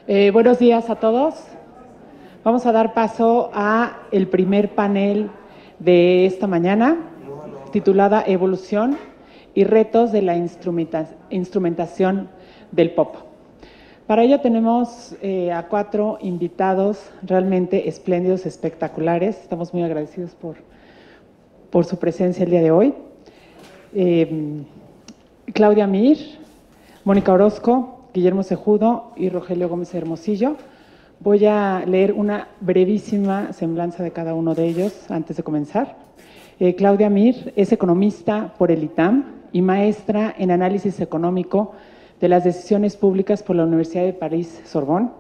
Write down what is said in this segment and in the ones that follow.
Buenos días a todos. Vamos a dar paso a el primer panel de esta mañana, titulada Evolución y retos de la instrumentación del pop. Para ello tenemos a 4 invitados realmente espléndidos, espectaculares. Estamos muy agradecidos por su presencia el día de hoy. Claudia Mir, Mónica Orozco, Guillermo Cejudo y Rogelio Gómez Hermosillo. Voy a leer una brevísima semblanza de cada uno de ellos antes de comenzar. Claudia Mir es economista por el ITAM y maestra en análisis económico de las decisiones públicas por la Universidad de París-Sorbonne.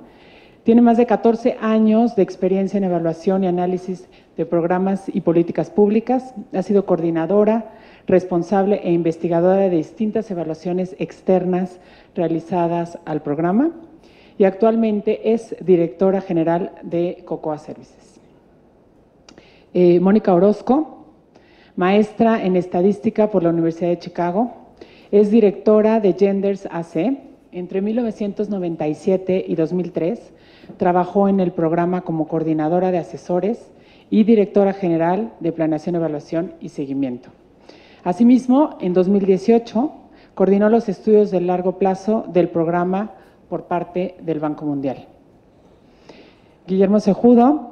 Tiene más de 14 años de experiencia en evaluación y análisis de programas y políticas públicas. Ha sido coordinadora, responsable e investigadora de distintas evaluaciones externas realizadas al programa y actualmente es directora general de Cocoa Services. Mónica Orozco, maestra en estadística por la Universidad de Chicago, es directora de Genders AC. Entre 1997 y 2003 trabajó en el programa como coordinadora de asesores y directora general de Planeación, Evaluación y Seguimiento. Asimismo, en 2018 coordinó los estudios de largo plazo del programa por parte del Banco Mundial. Guillermo Cejudo,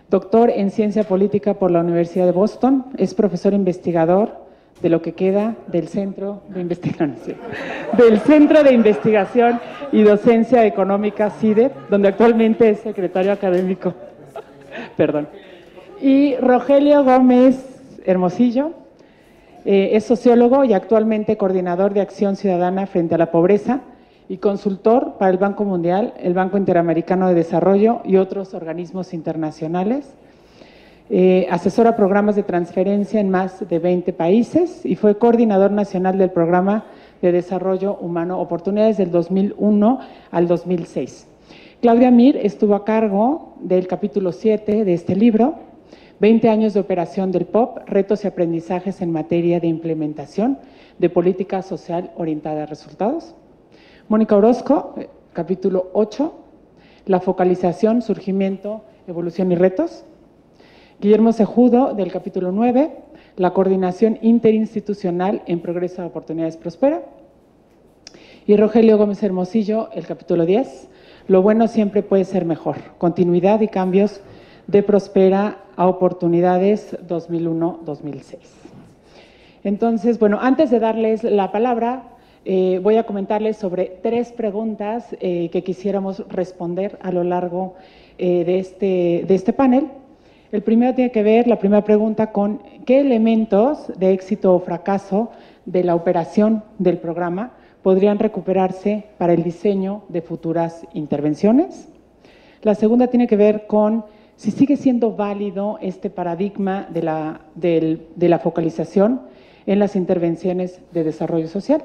doctor en Ciencia Política por la Universidad de Boston, es profesor investigador de lo que queda del Centro de Investigación y Docencia Económica CIDE, donde actualmente es secretario académico. Perdón. Y Rogelio Gómez Hermosillo, es sociólogo y actualmente coordinador de Acción Ciudadana frente a la Pobreza y consultor para el Banco Mundial, el Banco Interamericano de Desarrollo y otros organismos internacionales. Asesora programas de transferencia en más de 20 países y fue coordinador nacional del Programa de Desarrollo Humano Oportunidades del 2001 al 2006. Claudia Mir estuvo a cargo del capítulo 7 de este libro, 20 años de operación del POP, retos y aprendizajes en materia de implementación de política social orientada a resultados. Mónica Orozco, capítulo 8, la focalización, surgimiento, evolución y retos. Guillermo Cejudo, del capítulo 9, la coordinación interinstitucional en progreso de oportunidades prospera. Y Rogelio Gómez Hermosillo, el capítulo 10, lo bueno siempre puede ser mejor, continuidad y cambios de Prospera a Oportunidades 2001-2006. Entonces, bueno, antes de darles la palabra, voy a comentarles sobre 3 preguntas que quisiéramos responder a lo largo de este panel. El primero tiene que ver, la primera pregunta, con qué elementos de éxito o fracaso de la operación del programa podrían recuperarse para el diseño de futuras intervenciones. La segunda tiene que ver con si sigue siendo válido este paradigma de la focalización en las intervenciones de desarrollo social.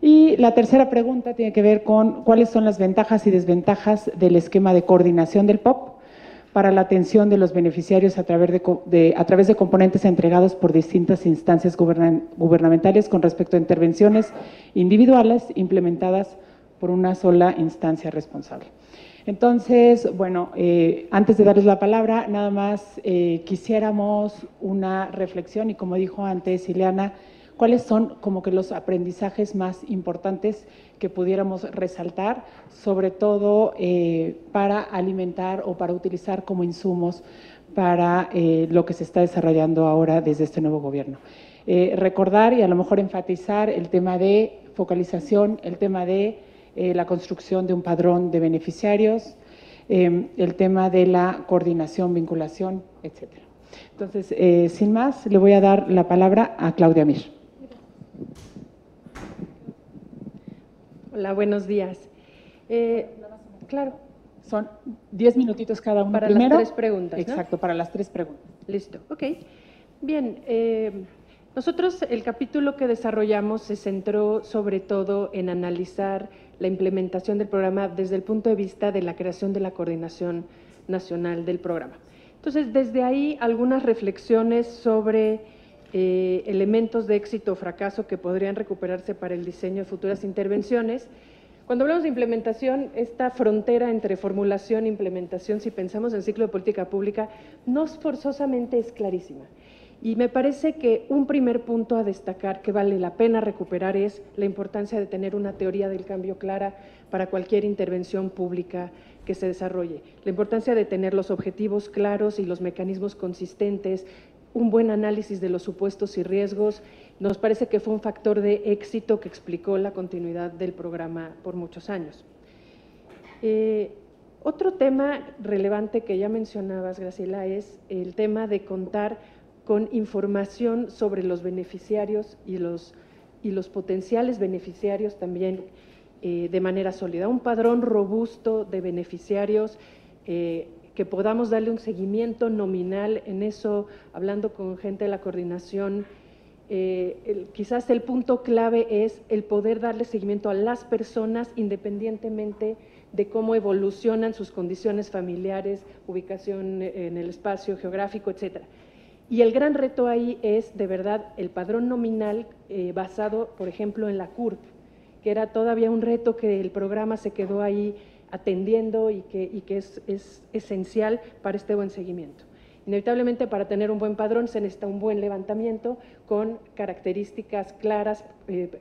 Y la tercera pregunta tiene que ver con cuáles son las ventajas y desventajas del esquema de coordinación del POP para la atención de los beneficiarios a través de componentes entregados por distintas instancias gubernamentales con respecto a intervenciones individuales implementadas por una sola instancia responsable. Entonces, bueno, antes de darles la palabra, nada más quisiéramos una reflexión y, como dijo antes Ileana, ¿cuáles son como que los aprendizajes más importantes que pudiéramos resaltar, sobre todo para alimentar o para utilizar como insumos para lo que se está desarrollando ahora desde este nuevo gobierno? Recordar y a lo mejor enfatizar el tema de focalización, el tema de la construcción de un padrón de beneficiarios, el tema de la coordinación, vinculación, etcétera. Entonces, sin más, le voy a dar la palabra a Claudia Mir. Hola, buenos días. Claro. Son 10 minutitos cada uno. Para primero, las 3 preguntas, ¿no? Exacto, para las 3 preguntas. Listo, ok. Bien, nosotros el capítulo que desarrollamos se centró sobre todo en analizar la implementación del programa desde el punto de vista de la creación de la coordinación nacional del programa. Entonces, desde ahí algunas reflexiones sobre elementos de éxito o fracaso que podrían recuperarse para el diseño de futuras intervenciones. Cuando hablamos de implementación, esta frontera entre formulación e implementación, si pensamos en ciclo de política pública, no forzosamente es clarísima. Y me parece que un primer punto a destacar que vale la pena recuperar es la importancia de tener una teoría del cambio clara para cualquier intervención pública que se desarrolle. La importancia de tener los objetivos claros y los mecanismos consistentes, un buen análisis de los supuestos y riesgos. Nos parece que fue un factor de éxito que explicó la continuidad del programa por muchos años. Otro tema relevante que ya mencionabas, Graciela, es el tema de contar con información sobre los beneficiarios y los potenciales beneficiarios también de manera sólida. Un padrón robusto de beneficiarios que podamos darle un seguimiento nominal. En eso, hablando con gente de la coordinación, quizás el punto clave es el poder darle seguimiento a las personas independientemente de cómo evolucionan sus condiciones familiares, ubicación en el espacio geográfico, etcétera. Y el gran reto ahí es, de verdad, el padrón nominal basado, por ejemplo, en la CURP, que era todavía un reto que el programa se quedó ahí atendiendo y que es esencial para este buen seguimiento. Inevitablemente, para tener un buen padrón se necesita un buen levantamiento con características claras,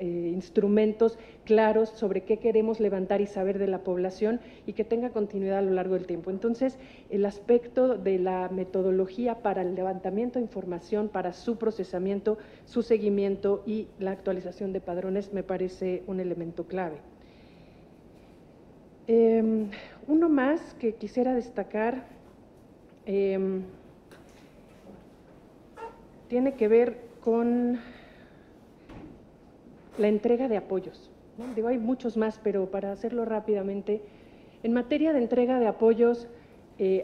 instrumentos claros sobre qué queremos levantar y saber de la población y que tenga continuidad a lo largo del tiempo. Entonces, el aspecto de la metodología para el levantamiento de información, para su procesamiento, su seguimiento y la actualización de padrones me parece un elemento clave. Uno más que quisiera destacar tiene que ver con la entrega de apoyos, ¿no? Digo, hay muchos más, pero para hacerlo rápidamente, en materia de entrega de apoyos,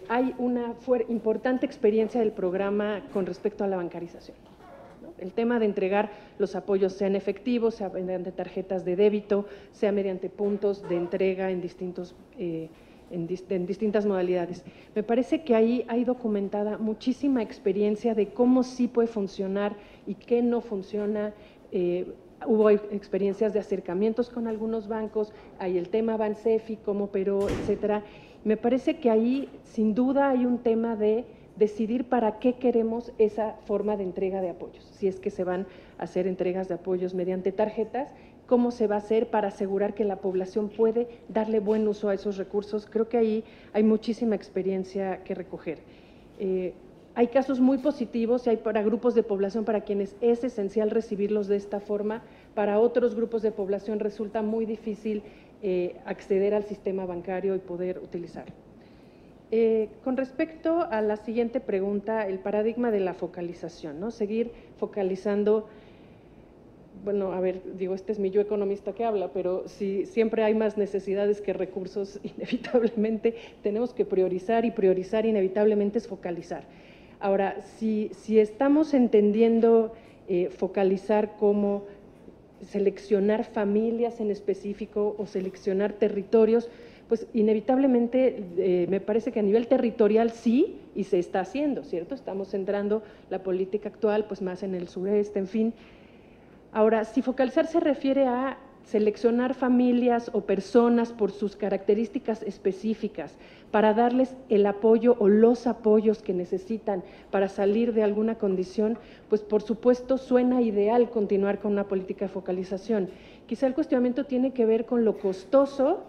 hay una importante experiencia del programa con respecto a la bancarización, ¿no? El tema de entregar los apoyos, sean efectivos, sea mediante tarjetas de débito, sea mediante puntos de entrega en distintas modalidades. Me parece que ahí hay documentada muchísima experiencia de cómo sí puede funcionar y qué no funciona. Hubo experiencias de acercamientos con algunos bancos, hay el tema Bansefi, cómo operó, etcétera. Me parece que ahí, sin duda, hay un tema de decidir para qué queremos esa forma de entrega de apoyos. Si es que se van a hacer entregas de apoyos mediante tarjetas, cómo se va a hacer para asegurar que la población puede darle buen uso a esos recursos. Creo que ahí hay muchísima experiencia que recoger. Hay casos muy positivos y hay para grupos de población para quienes es esencial recibirlos de esta forma. Para otros grupos de población resulta muy difícil acceder al sistema bancario y poder utilizarlo. Con respecto a la siguiente pregunta, el paradigma de la focalización, ¿no? Seguir focalizando. Bueno, a ver, digo, este es mi yo economista que habla, pero si siempre hay más necesidades que recursos, inevitablemente tenemos que priorizar, y priorizar inevitablemente es focalizar. Ahora, si estamos entendiendo focalizar como seleccionar familias en específico o seleccionar territorios, pues inevitablemente me parece que a nivel territorial sí, y se está haciendo, ¿cierto? Estamos centrando la política actual pues más en el sureste, en fin. Ahora, si focalizar se refiere a seleccionar familias o personas por sus características específicas para darles el apoyo o los apoyos que necesitan para salir de alguna condición, pues por supuesto suena ideal continuar con una política de focalización. Quizá el cuestionamiento tiene que ver con lo costoso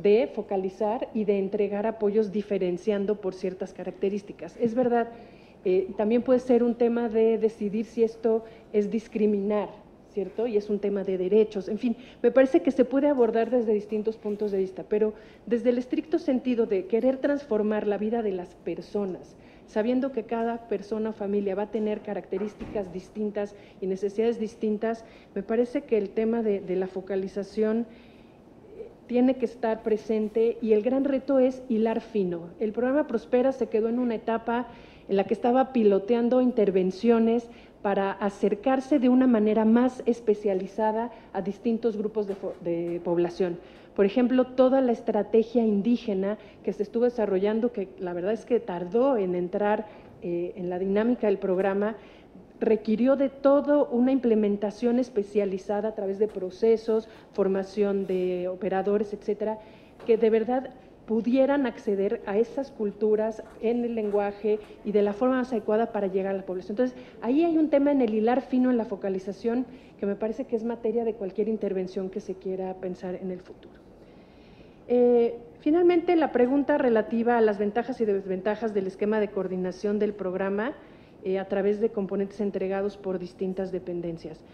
de focalizar y de entregar apoyos diferenciando por ciertas características. Es verdad. También puede ser un tema de decidir si esto es discriminar, ¿cierto? Y es un tema de derechos, en fin, me parece que se puede abordar desde distintos puntos de vista, pero desde el estricto sentido de querer transformar la vida de las personas, sabiendo que cada persona o familia va a tener características distintas y necesidades distintas, me parece que el tema de la focalización tiene que estar presente y el gran reto es hilar fino. El programa Prospera se quedó en una etapa en la que estaba piloteando intervenciones para acercarse de una manera más especializada a distintos grupos de población. Por ejemplo, toda la estrategia indígena que se estuvo desarrollando, que la verdad es que tardó en entrar en la dinámica del programa, requirió de todo una implementación especializada a través de procesos, formación de operadores, etcétera, que de verdad pudieran acceder a esas culturas en el lenguaje y de la forma más adecuada para llegar a la población. Entonces, ahí hay un tema en el hilar fino, en la focalización, que me parece que es materia de cualquier intervención que se quiera pensar en el futuro. Finalmente, la pregunta relativa a las ventajas y desventajas del esquema de coordinación del programa a través de componentes entregados por distintas dependencias.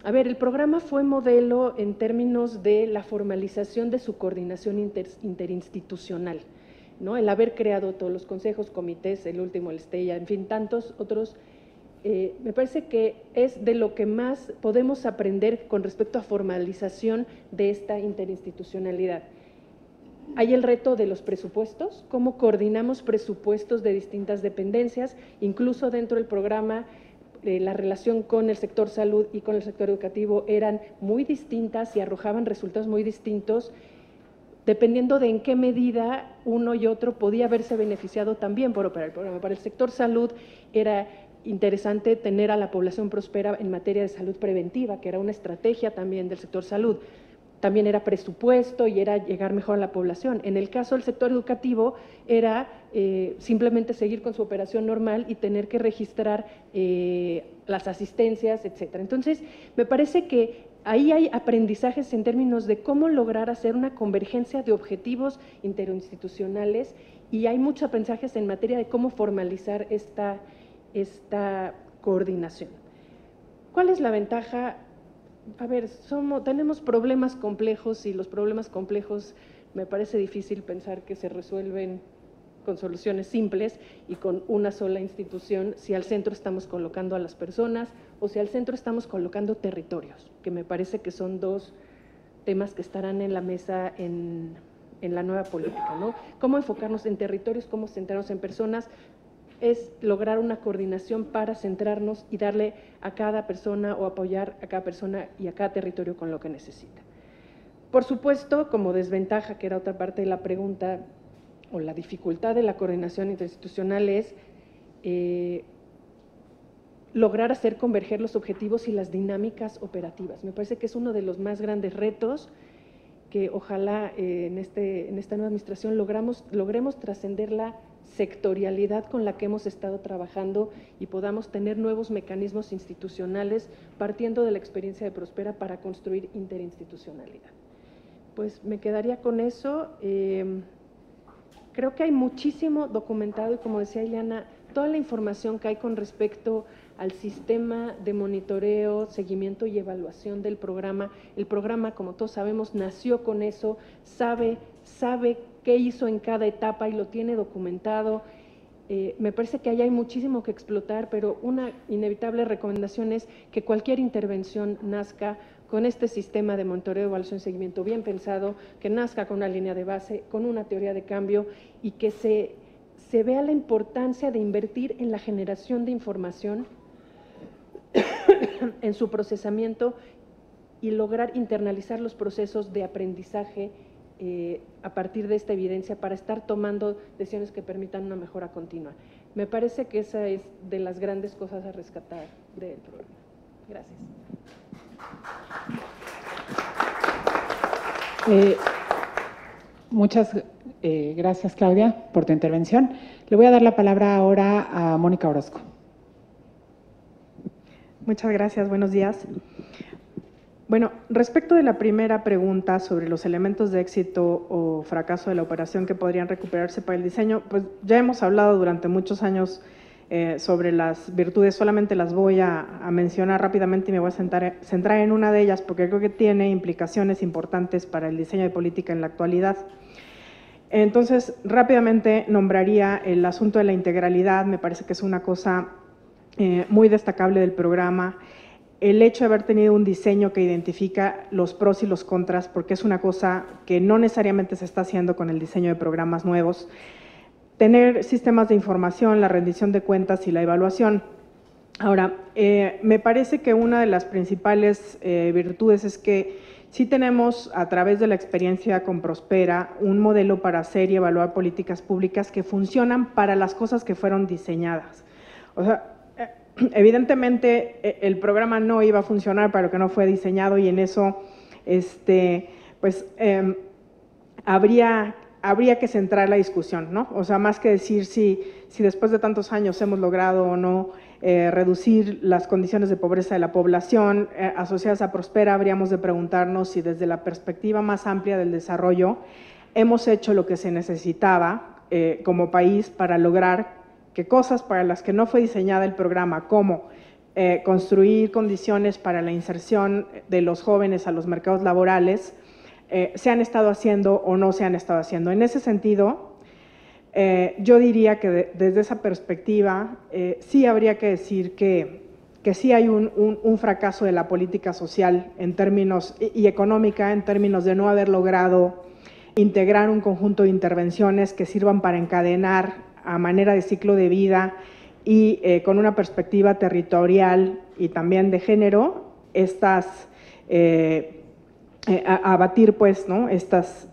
A ver, el programa fue modelo en términos de la formalización de su coordinación interinstitucional, ¿no? El haber creado todos los consejos, comités, el último, el STEIA, en fin, tantos otros, me parece que es de lo que más podemos aprender con respecto a formalización de esta interinstitucionalidad. Hay el reto de los presupuestos, cómo coordinamos presupuestos de distintas dependencias, incluso dentro del programa la relación con el sector salud y con el sector educativo eran muy distintas y arrojaban resultados muy distintos, dependiendo de en qué medida uno y otro podía haberse beneficiado también por operar el programa. Para el sector salud era interesante tener a la población próspera en materia de salud preventiva, que era una estrategia también del sector salud. También era presupuesto y era llegar mejor a la población. En el caso del sector educativo era simplemente seguir con su operación normal y tener que registrar las asistencias, etcétera. Entonces, me parece que ahí hay aprendizajes en términos de cómo lograr hacer una convergencia de objetivos interinstitucionales y hay muchos aprendizajes en materia de cómo formalizar esta coordinación. ¿Cuál es la ventaja? A ver, tenemos problemas complejos y los problemas complejos me parece difícil pensar que se resuelven con soluciones simples y con una sola institución si al centro estamos colocando a las personas o si al centro estamos colocando territorios, que me parece que son dos temas que estarán en la mesa en la nueva política, ¿no? Cómo enfocarnos en territorios, cómo centrarnos en personas, es lograr una coordinación para centrarnos y darle a cada persona o apoyar a cada persona y a cada territorio con lo que necesita. Por supuesto, como desventaja, que era otra parte de la pregunta, o la dificultad de la coordinación interinstitucional es lograr hacer converger los objetivos y las dinámicas operativas. Me parece que es uno de los más grandes retos que ojalá en esta nueva administración logremos trascender la sectorialidad con la que hemos estado trabajando y podamos tener nuevos mecanismos institucionales partiendo de la experiencia de Prospera para construir interinstitucionalidad. Pues me quedaría con eso. Creo que hay muchísimo documentado y como decía Ileana, toda la información que hay con respecto al sistema de monitoreo, seguimiento y evaluación del programa. El programa, como todos sabemos, nació con eso, sabe qué hizo en cada etapa y lo tiene documentado. Me parece que ahí hay muchísimo que explotar, pero una inevitable recomendación es que cualquier intervención nazca con este sistema de monitoreo, evaluación y seguimiento bien pensado, que nazca con una línea de base, con una teoría de cambio y que se vea la importancia de invertir en la generación de información, en su procesamiento y lograr internalizar los procesos de aprendizaje a partir de esta evidencia para estar tomando decisiones que permitan una mejora continua. Me parece que esa es de las grandes cosas a rescatar del programa. Gracias. Muchas gracias, Claudia, por tu intervención. Le voy a dar la palabra ahora a Mónica Orozco. Muchas gracias, buenos días. Bueno, respecto de la primera pregunta sobre los elementos de éxito o fracaso de la operación que podrían recuperarse para el diseño, pues ya hemos hablado durante muchos años sobre las virtudes, solamente las voy a mencionar rápidamente y me voy a centrar en una de ellas porque creo que tiene implicaciones importantes para el diseño de política en la actualidad. Entonces, rápidamente nombraría el asunto de la integralidad, me parece que es una cosa muy destacable del programa. El hecho de haber tenido un diseño que identifica los pros y los contras, porque es una cosa que no necesariamente se está haciendo con el diseño de programas nuevos. Tener sistemas de información, la rendición de cuentas y la evaluación. Ahora, me parece que una de las principales virtudes es que sí tenemos, a través de la experiencia con Prospera, un modelo para hacer y evaluar políticas públicas que funcionan para las cosas que fueron diseñadas. O sea, evidentemente el programa no iba a funcionar para lo que no fue diseñado y en eso pues habría que centrar la discusión, ¿no? O sea, más que decir si después de tantos años hemos logrado o no reducir las condiciones de pobreza de la población asociadas a Prospera, habríamos de preguntarnos si desde la perspectiva más amplia del desarrollo hemos hecho lo que se necesitaba como país para lograr que cosas para las que no fue diseñada el programa, como construir condiciones para la inserción de los jóvenes a los mercados laborales, se han estado haciendo o no se han estado haciendo. En ese sentido, yo diría que desde esa perspectiva sí habría que decir que sí hay un fracaso de la política social en términos, y económica en términos de no haber logrado integrar un conjunto de intervenciones que sirvan para encadenar a manera de ciclo de vida y con una perspectiva territorial y también de género estas abatir pues, ¿no?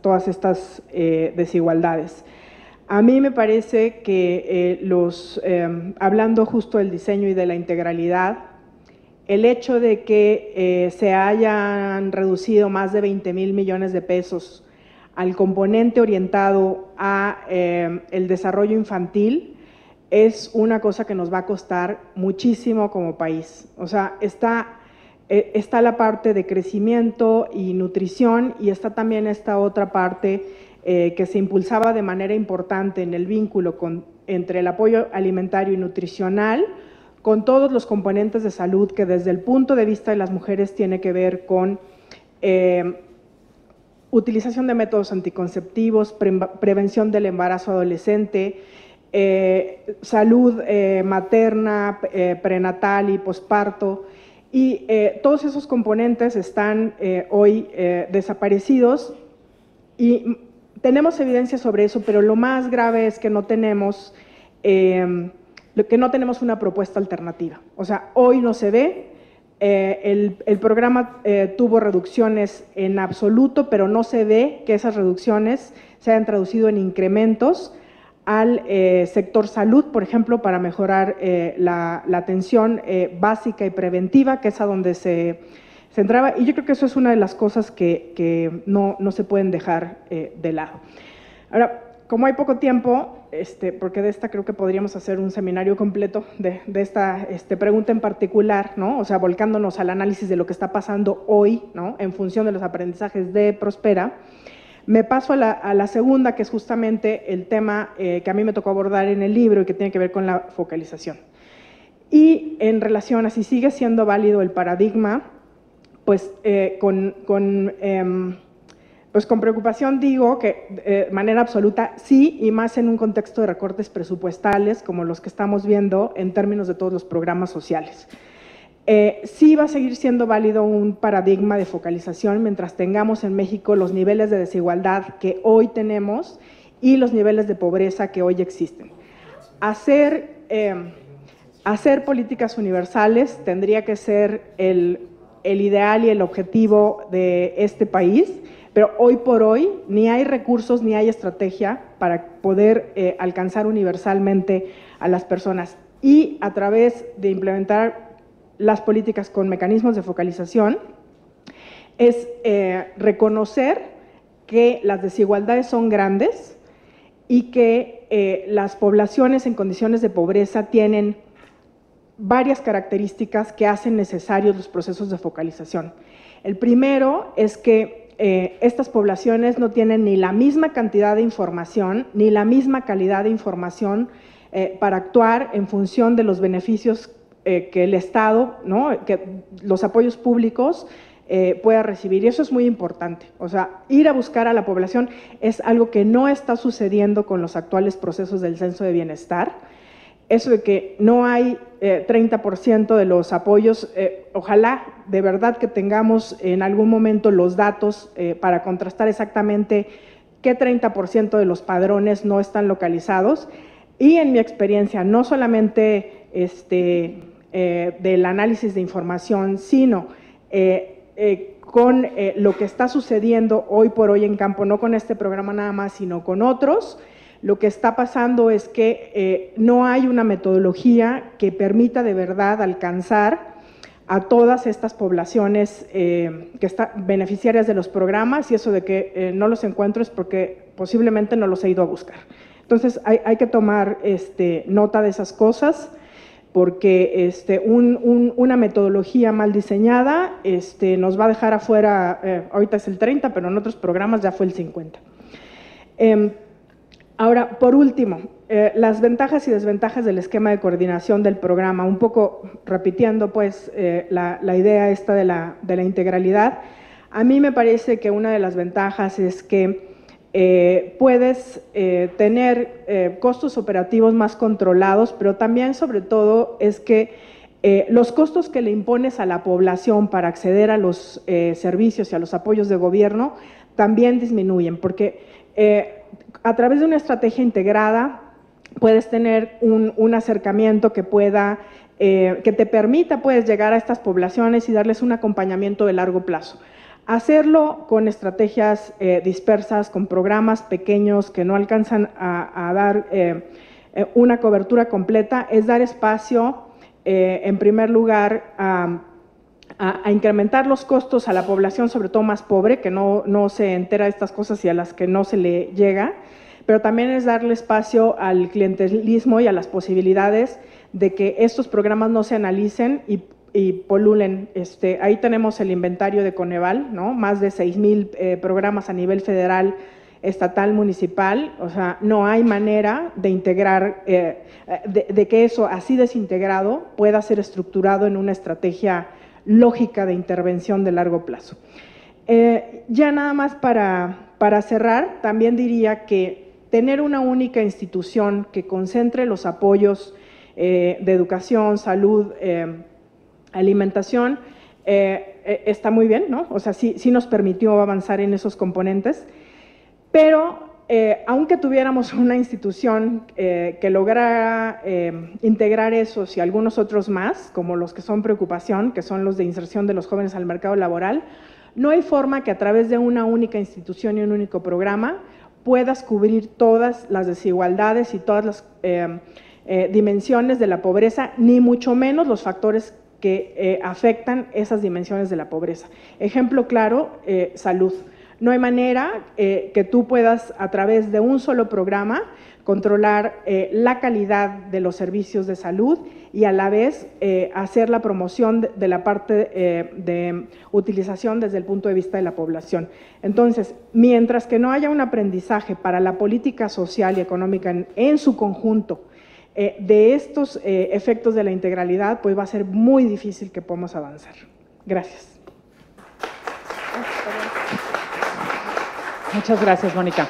todas estas desigualdades. A mí me parece que hablando justo del diseño y de la integralidad, el hecho de que se hayan reducido más de 20,000 millones de pesos al componente orientado a el desarrollo infantil es una cosa que nos va a costar muchísimo como país. O sea, está la parte de crecimiento y nutrición y está también esta otra parte que se impulsaba de manera importante en el vínculo entre el apoyo alimentario y nutricional con todos los componentes de salud que desde el punto de vista de las mujeres tiene que ver con utilización de métodos anticonceptivos, prevención del embarazo adolescente, salud materna, prenatal y posparto. Y todos esos componentes están hoy desaparecidos y tenemos evidencia sobre eso, pero lo más grave es que no tenemos una propuesta alternativa. O sea, hoy no se ve. El programa tuvo reducciones en absoluto, pero no se ve que esas reducciones se hayan traducido en incrementos al sector salud, por ejemplo, para mejorar la atención básica y preventiva, que es a donde se entraba, y yo creo que eso es una de las cosas que no se pueden dejar de lado. Ahora, como hay poco tiempo, porque de esta creo que podríamos hacer un seminario completo de esta pregunta en particular, ¿no? O sea, volcándonos al análisis de lo que está pasando hoy, ¿no? En función de los aprendizajes de Prospera, me paso a la segunda, que es justamente el tema que a mí me tocó abordar en el libro y que tiene que ver con la focalización. Y en relación a si sigue siendo válido el paradigma, pues con preocupación digo que de manera absoluta sí, y más en un contexto de recortes presupuestales como los que estamos viendo en términos de todos los programas sociales. Sí va a seguir siendo válido un paradigma de focalización mientras tengamos en México los niveles de desigualdad que hoy tenemos y los niveles de pobreza que hoy existen. Hacer políticas universales tendría que ser el ideal y el objetivo de este país, pero hoy por hoy ni hay recursos ni hay estrategia para poder alcanzar universalmente a las personas. Y a través de implementar las políticas con mecanismos de focalización es reconocer que las desigualdades son grandes y que las poblaciones en condiciones de pobreza tienen varias características que hacen necesarios los procesos de focalización. El primero es que estas poblaciones no tienen ni la misma cantidad de información ni la misma calidad de información para actuar en función de los beneficios que el Estado, ¿no? Que los apoyos públicos pueda recibir, y eso es muy importante. O sea, ir a buscar a la población es algo que no está sucediendo con los actuales procesos del censo de bienestar. Eso de que no hay 30% de los apoyos, ojalá de verdad que tengamos en algún momento los datos para contrastar exactamente qué 30% de los padrones no están localizados. Y en mi experiencia, no solamente del análisis de información, sino con lo que está sucediendo hoy por hoy en campo, no con este programa nada más, sino con otros, lo que está pasando es que no hay una metodología que permita de verdad alcanzar a todas estas poblaciones que están beneficiarias de los programas, y eso de que no los encuentro es porque posiblemente no los he ido a buscar. Entonces hay que tomar nota de esas cosas, porque una metodología mal diseñada nos va a dejar afuera, ahorita es el 30, pero en otros programas ya fue el 50. Ahora, por último, las ventajas y desventajas del esquema de coordinación del programa, un poco repitiendo pues la idea esta de la integralidad. A mí me parece que una de las ventajas es que puedes tener costos operativos más controlados, pero también, sobre todo, es que los costos que le impones a la población para acceder a los servicios y a los apoyos de gobierno también disminuyen, porque a través de una estrategia integrada puedes tener un acercamiento que te permita pues, llegar a estas poblaciones y darles un acompañamiento de largo plazo. Hacerlo con estrategias dispersas, con programas pequeños que no alcanzan a dar una cobertura completa, es dar espacio, en primer lugar, a incrementar los costos a la población, sobre todo más pobre, que no se entera de estas cosas y a las que no se le llega, pero también es darle espacio al clientelismo y a las posibilidades de que estos programas no se analicen y polulen. Ahí tenemos el inventario de Coneval, ¿no? Más de 6,000 programas a nivel federal, estatal, municipal. O sea, no hay manera de integrar, de que eso así desintegrado pueda ser estructurado en una estrategia lógica de intervención de largo plazo. Ya nada más para cerrar, también diría que tener una única institución que concentre los apoyos de educación, salud, alimentación, está muy bien, ¿no? O sea, sí nos permitió avanzar en esos componentes, pero aunque tuviéramos una institución que lograra integrar esos y algunos otros más, como los que son preocupación, que son los de inserción de los jóvenes al mercado laboral, no hay forma que a través de una única institución y un único programa puedas cubrir todas las desigualdades y todas las dimensiones de la pobreza, ni mucho menos los factores que afectan esas dimensiones de la pobreza. Ejemplo claro, salud. No hay manera que tú puedas, a través de un solo programa, controlar la calidad de los servicios de salud y a la vez hacer la promoción de la parte de utilización desde el punto de vista de la población. Entonces, mientras que no haya un aprendizaje para la política social y económica en su conjunto, de estos efectos de la integralidad, pues va a ser muy difícil que podamos avanzar. Gracias. Muchas gracias, Mónica.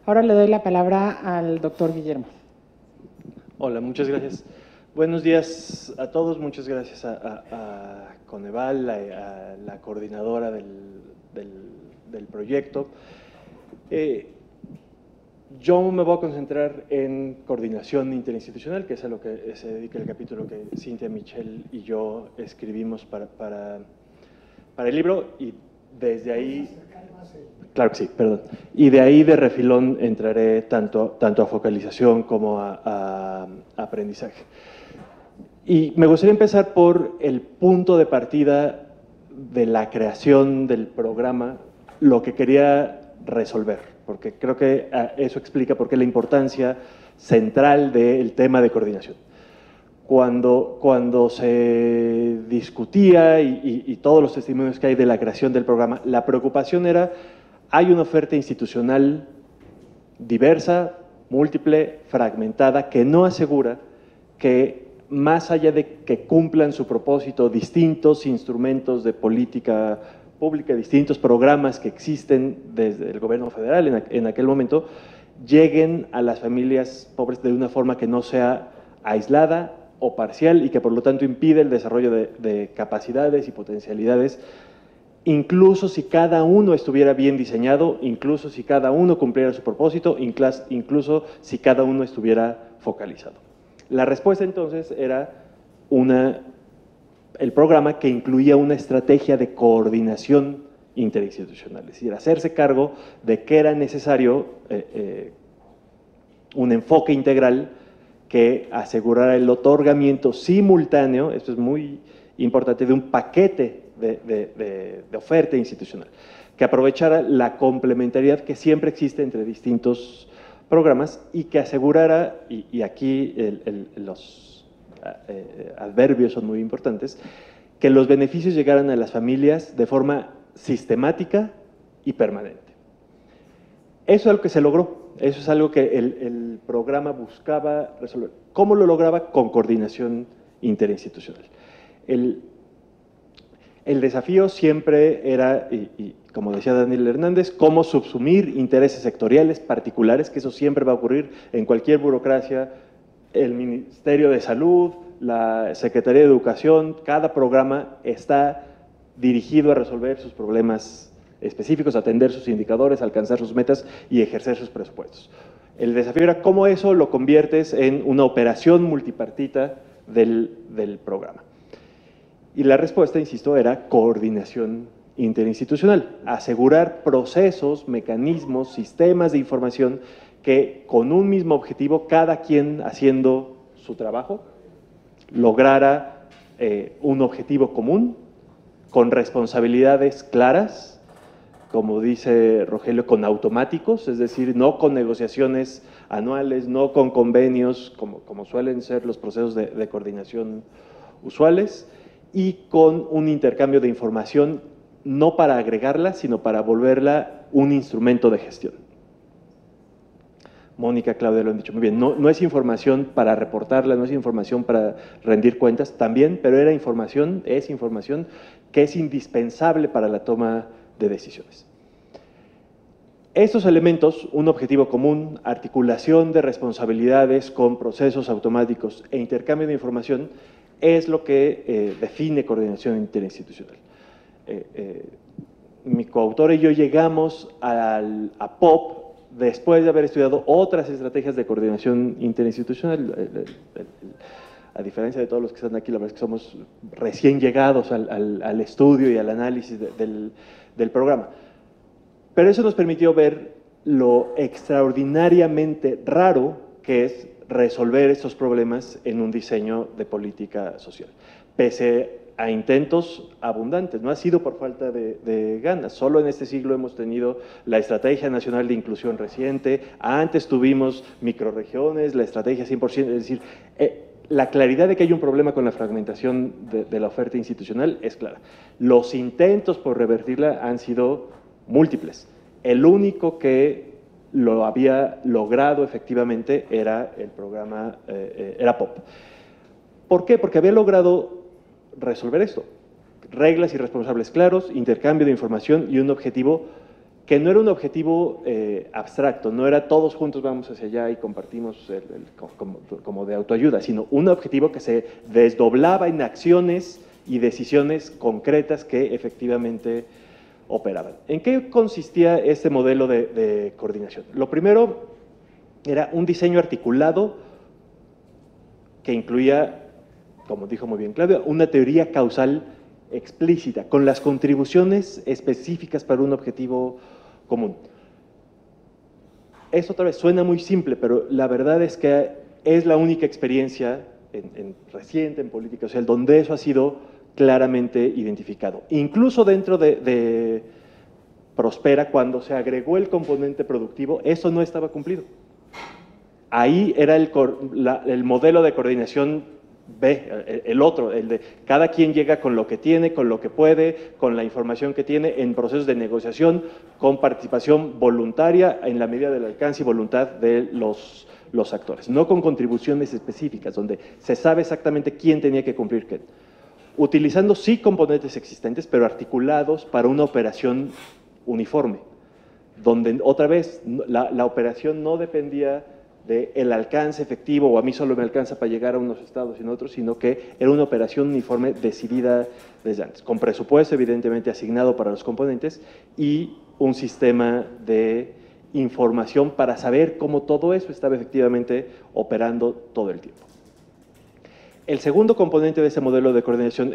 Ahora le doy la palabra al doctor Guillermo. Hola, muchas gracias. Buenos días a todos, muchas gracias a Coneval, a la coordinadora del proyecto. Yo me voy a concentrar en coordinación interinstitucional, que es a lo que se dedica el capítulo que Cintia Michel y yo escribimos para el libro, y desde ahí… Claro que sí, perdón. Y de ahí de refilón entraré tanto a focalización como a aprendizaje. Y me gustaría empezar por el punto de partida de la creación del programa, lo que quería resolver, porque creo que eso explica por qué la importancia central del tema de coordinación. Cuando se discutía y todos los testimonios que hay de la creación del programa, la preocupación era: hay una oferta institucional diversa, múltiple, fragmentada, que no asegura que, más allá de que cumplan su propósito distintos instrumentos de política pública, distintos programas que existen desde el gobierno federal en aquel momento, lleguen a las familias pobres de una forma que no sea aislada o parcial y que por lo tanto impide el desarrollo de capacidades y potencialidades, incluso si cada uno estuviera bien diseñado, incluso si cada uno cumpliera su propósito, incluso si cada uno estuviera focalizado. La respuesta entonces era el programa que incluía una estrategia de coordinación interinstitucional, es decir, hacerse cargo de que era necesario un enfoque integral que asegurara el otorgamiento simultáneo, esto es muy importante, de un paquete de oferta institucional, que aprovechara la complementariedad que siempre existe entre distintos programas y que asegurara, y aquí los adverbios son muy importantes, que los beneficios llegaran a las familias de forma sistemática y permanente. Eso es algo que se logró, eso es algo que el programa buscaba resolver. ¿Cómo lo lograba? Con coordinación interinstitucional. El desafío siempre era, y como decía Daniel Hernández, cómo subsumir intereses sectoriales particulares, que eso siempre va a ocurrir en cualquier burocracia, el Ministerio de Salud, la Secretaría de Educación, cada programa está dirigido a resolver sus problemas específicos, atender sus indicadores, alcanzar sus metas y ejercer sus presupuestos. El desafío era cómo eso lo conviertes en una operación multipartita del programa. Y la respuesta, insisto, era coordinación interinstitucional, asegurar procesos, mecanismos, sistemas de información que con un mismo objetivo, cada quien haciendo su trabajo, lograra un objetivo común, con responsabilidades claras, como dice Rogelio, con automáticos, es decir, no con negociaciones anuales, no con convenios, como suelen ser los procesos de coordinación usuales, y con un intercambio de información no para agregarla, sino para volverla un instrumento de gestión. Mónica, Claudia lo han dicho muy bien, no es información para reportarla, no es información para rendir cuentas, también, pero es información que es indispensable para la toma de decisiones. Estos elementos, un objetivo común, articulación de responsabilidades con procesos automáticos e intercambio de información, es lo que define coordinación interinstitucional. Mi coautor y yo llegamos a POP después de haber estudiado otras estrategias de coordinación interinstitucional. A diferencia de todos los que están aquí, la verdad es que somos recién llegados al estudio y al análisis del programa. Pero eso nos permitió ver lo extraordinariamente raro que es resolver estos problemas en un diseño de política social. Pese a intentos abundantes, no ha sido por falta de ganas. Solo en este siglo hemos tenido la Estrategia Nacional de Inclusión reciente, antes tuvimos microrregiones, la estrategia 100%, es decir, la claridad de que hay un problema con la fragmentación de la oferta institucional es clara. Los intentos por revertirla han sido múltiples. El único que lo había logrado efectivamente era el programa, era POP. ¿Por qué? Porque había logrado resolver esto. Reglas y responsables claros, intercambio de información y un objetivo que no era un objetivo abstracto, no era todos juntos vamos hacia allá y compartimos como de autoayuda, sino un objetivo que se desdoblaba en acciones y decisiones concretas que efectivamente operaban. ¿En qué consistía este modelo de coordinación? Lo primero era un diseño articulado que incluía, como dijo muy bien Claudia, una teoría causal explícita, con las contribuciones específicas para un objetivo común. Esto otra vez suena muy simple, pero la verdad es que es la única experiencia reciente en política social donde eso ha sido claramente identificado. Incluso dentro de Prospera, cuando se agregó el componente productivo, eso no estaba cumplido. Ahí era el modelo de coordinación B, el otro, el de cada quien llega con lo que tiene, con lo que puede, con la información que tiene en procesos de negociación, con participación voluntaria en la medida del alcance y voluntad de los actores, no con contribuciones específicas, donde se sabe exactamente quién tenía que cumplir qué. Utilizando sí componentes existentes, pero articulados para una operación uniforme, donde otra vez la operación no dependía del alcance efectivo, o a mí solo me alcanza para llegar a unos estados y en otros, sino que era una operación uniforme decidida desde antes, con presupuesto evidentemente asignado para los componentes y un sistema de información para saber cómo todo eso estaba efectivamente operando todo el tiempo. El segundo componente de ese modelo de coordinación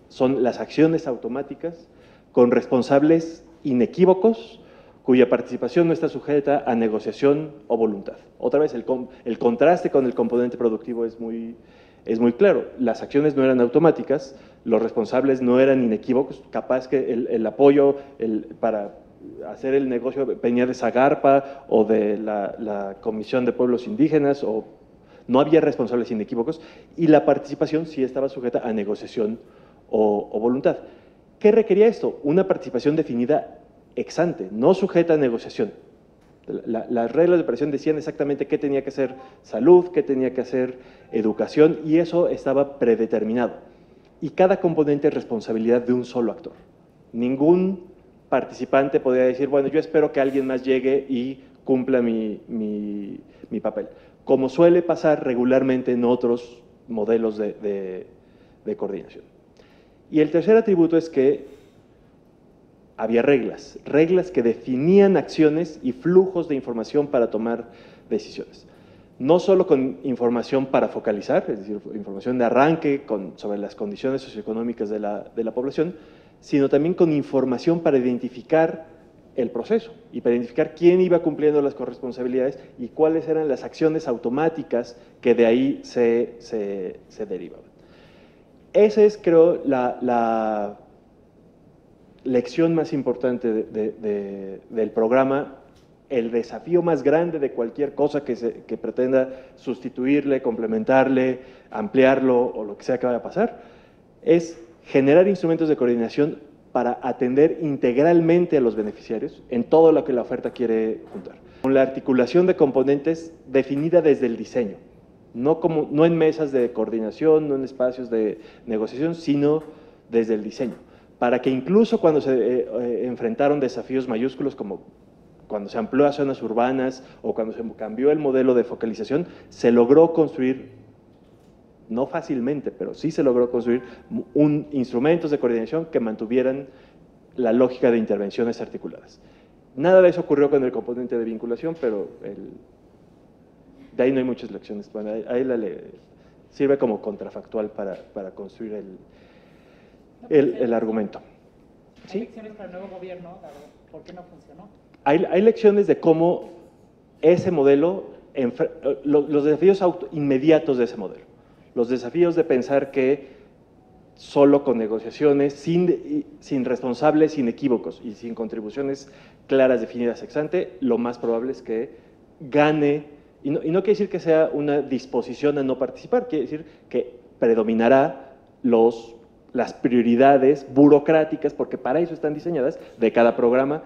son las acciones automáticas con responsables inequívocos, cuya participación no está sujeta a negociación o voluntad. Otra vez, el contraste con el componente productivo es muy claro. Las acciones no eran automáticas, los responsables no eran inequívocos, capaz que el apoyo para hacer el negocio venía de Zagarpa o de la Comisión de Pueblos Indígenas, o no había responsables inequívocos, y la participación sí estaba sujeta a negociación o voluntad. ¿Qué requería esto? Una participación definida ex ante, no sujeta a negociación. Las reglas de operación decían exactamente qué tenía que hacer salud, qué tenía que hacer educación, y eso estaba predeterminado. Y cada componente es responsabilidad de un solo actor. Ningún participante podía decir, bueno, yo espero que alguien más llegue y cumpla mi papel, como suele pasar regularmente en otros modelos de coordinación. Y el tercer atributo es que había reglas que definían acciones y flujos de información para tomar decisiones. No solo con información para focalizar, es decir, información de arranque sobre las condiciones socioeconómicas de la población, sino también con información para identificar el proceso y para identificar quién iba cumpliendo las corresponsabilidades y cuáles eran las acciones automáticas que de ahí se derivaban. Esa es, creo, la lección más importante del programa, el desafío más grande de cualquier cosa que pretenda sustituirle, complementarle, ampliarlo o lo que sea que vaya a pasar, es generar instrumentos de coordinación para atender integralmente a los beneficiarios en todo lo que la oferta quiere juntar. Con la articulación de componentes definida desde el diseño, no en mesas de coordinación, no en espacios de negociación, sino desde el diseño, para que incluso cuando se enfrentaron desafíos mayúsculos como cuando se amplió a zonas urbanas o cuando se cambió el modelo de focalización, se logró construir, no fácilmente, pero sí se logró construir instrumentos de coordinación que mantuvieran la lógica de intervenciones articuladas. Nada de eso ocurrió con el componente de vinculación, pero de ahí no hay muchas lecciones. Bueno, ahí sirve como contrafactual para construir el argumento. ¿Sí? ¿Hay lecciones para el nuevo gobierno? ¿Por qué no funcionó? Hay lecciones de cómo ese modelo, los desafíos inmediatos de ese modelo, los desafíos de pensar que solo con negociaciones, sin responsables inequívocos y sin contribuciones claras definidas ex ante, lo más probable es que gane, y no quiere decir que sea una disposición a no participar, quiere decir que predominará las prioridades burocráticas, porque para eso están diseñadas, de cada programa,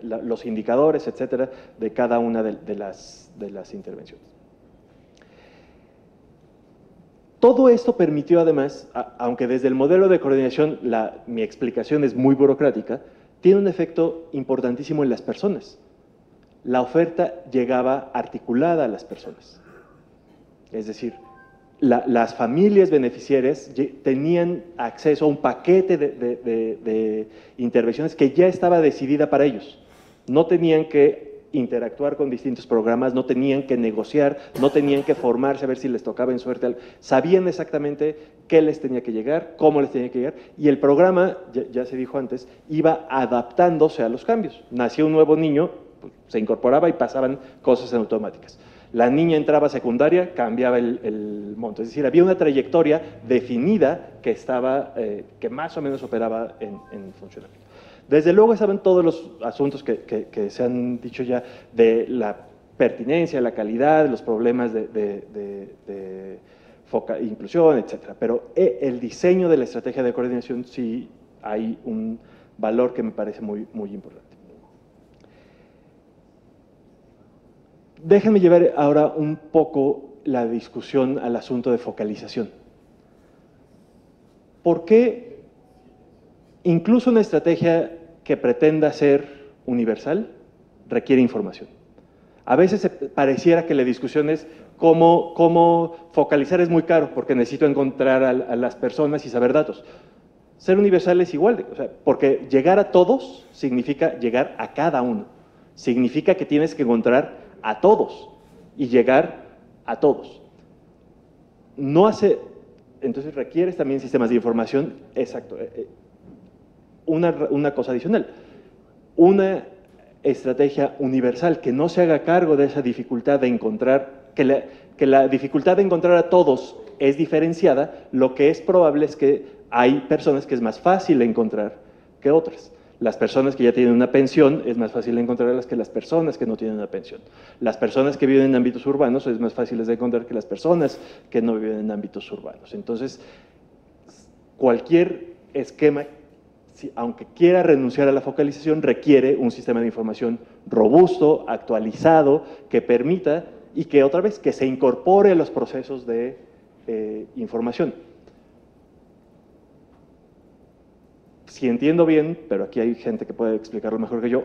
los indicadores, etcétera, de cada una de las intervenciones. Todo esto permitió además, aunque desde el modelo de coordinación mi explicación es muy burocrática, tiene un efecto importantísimo en las personas. La oferta llegaba articulada a las personas. Es decir, las familias beneficiarias tenían acceso a un paquete de intervenciones que ya estaba decidida para ellos. No tenían que interactuar con distintos programas, no tenían que negociar, no tenían que formarse a ver si les tocaba en suerte. Sabían exactamente qué les tenía que llegar, cómo les tenía que llegar, y el programa, ya se dijo antes, iba adaptándose a los cambios. Nació un nuevo niño, pues, se incorporaba y pasaban cosas en automáticas. La niña entraba a secundaria, cambiaba el monto. Es decir, había una trayectoria definida que más o menos operaba en funcionamiento. Desde luego estaban todos los asuntos que se han dicho ya de la pertinencia, la calidad, los problemas de inclusión, etcétera. Pero el diseño de la estrategia de coordinación sí hay un valor que me parece muy, muy importante. Déjenme llevar ahora un poco la discusión al asunto de focalización. ¿Por qué incluso una estrategia que pretenda ser universal requiere información? A veces pareciera que la discusión es cómo focalizar es muy caro porque necesito encontrar a las personas y saber datos. Ser universal es igual, porque llegar a todos significa llegar a cada uno. Significa que tienes que encontrar a todos y llegar a todos. Entonces requieres también sistemas de información, exacto. Una cosa adicional, una estrategia universal, que no se haga cargo de esa dificultad de encontrar, que la dificultad de encontrar a todos es diferenciada, lo que es probable es que hay personas que es más fácil encontrar que otras. Las personas que ya tienen una pensión es más fácil encontrarlas que las personas que no tienen una pensión. Las personas que viven en ámbitos urbanos es más fácil de encontrar que las personas que no viven en ámbitos urbanos. Entonces, cualquier esquema, aunque quiera renunciar a la focalización, requiere un sistema de información robusto, actualizado, que permita y que otra vez que se incorpore a los procesos de información. Si entiendo bien, pero aquí hay gente que puede explicarlo mejor que yo,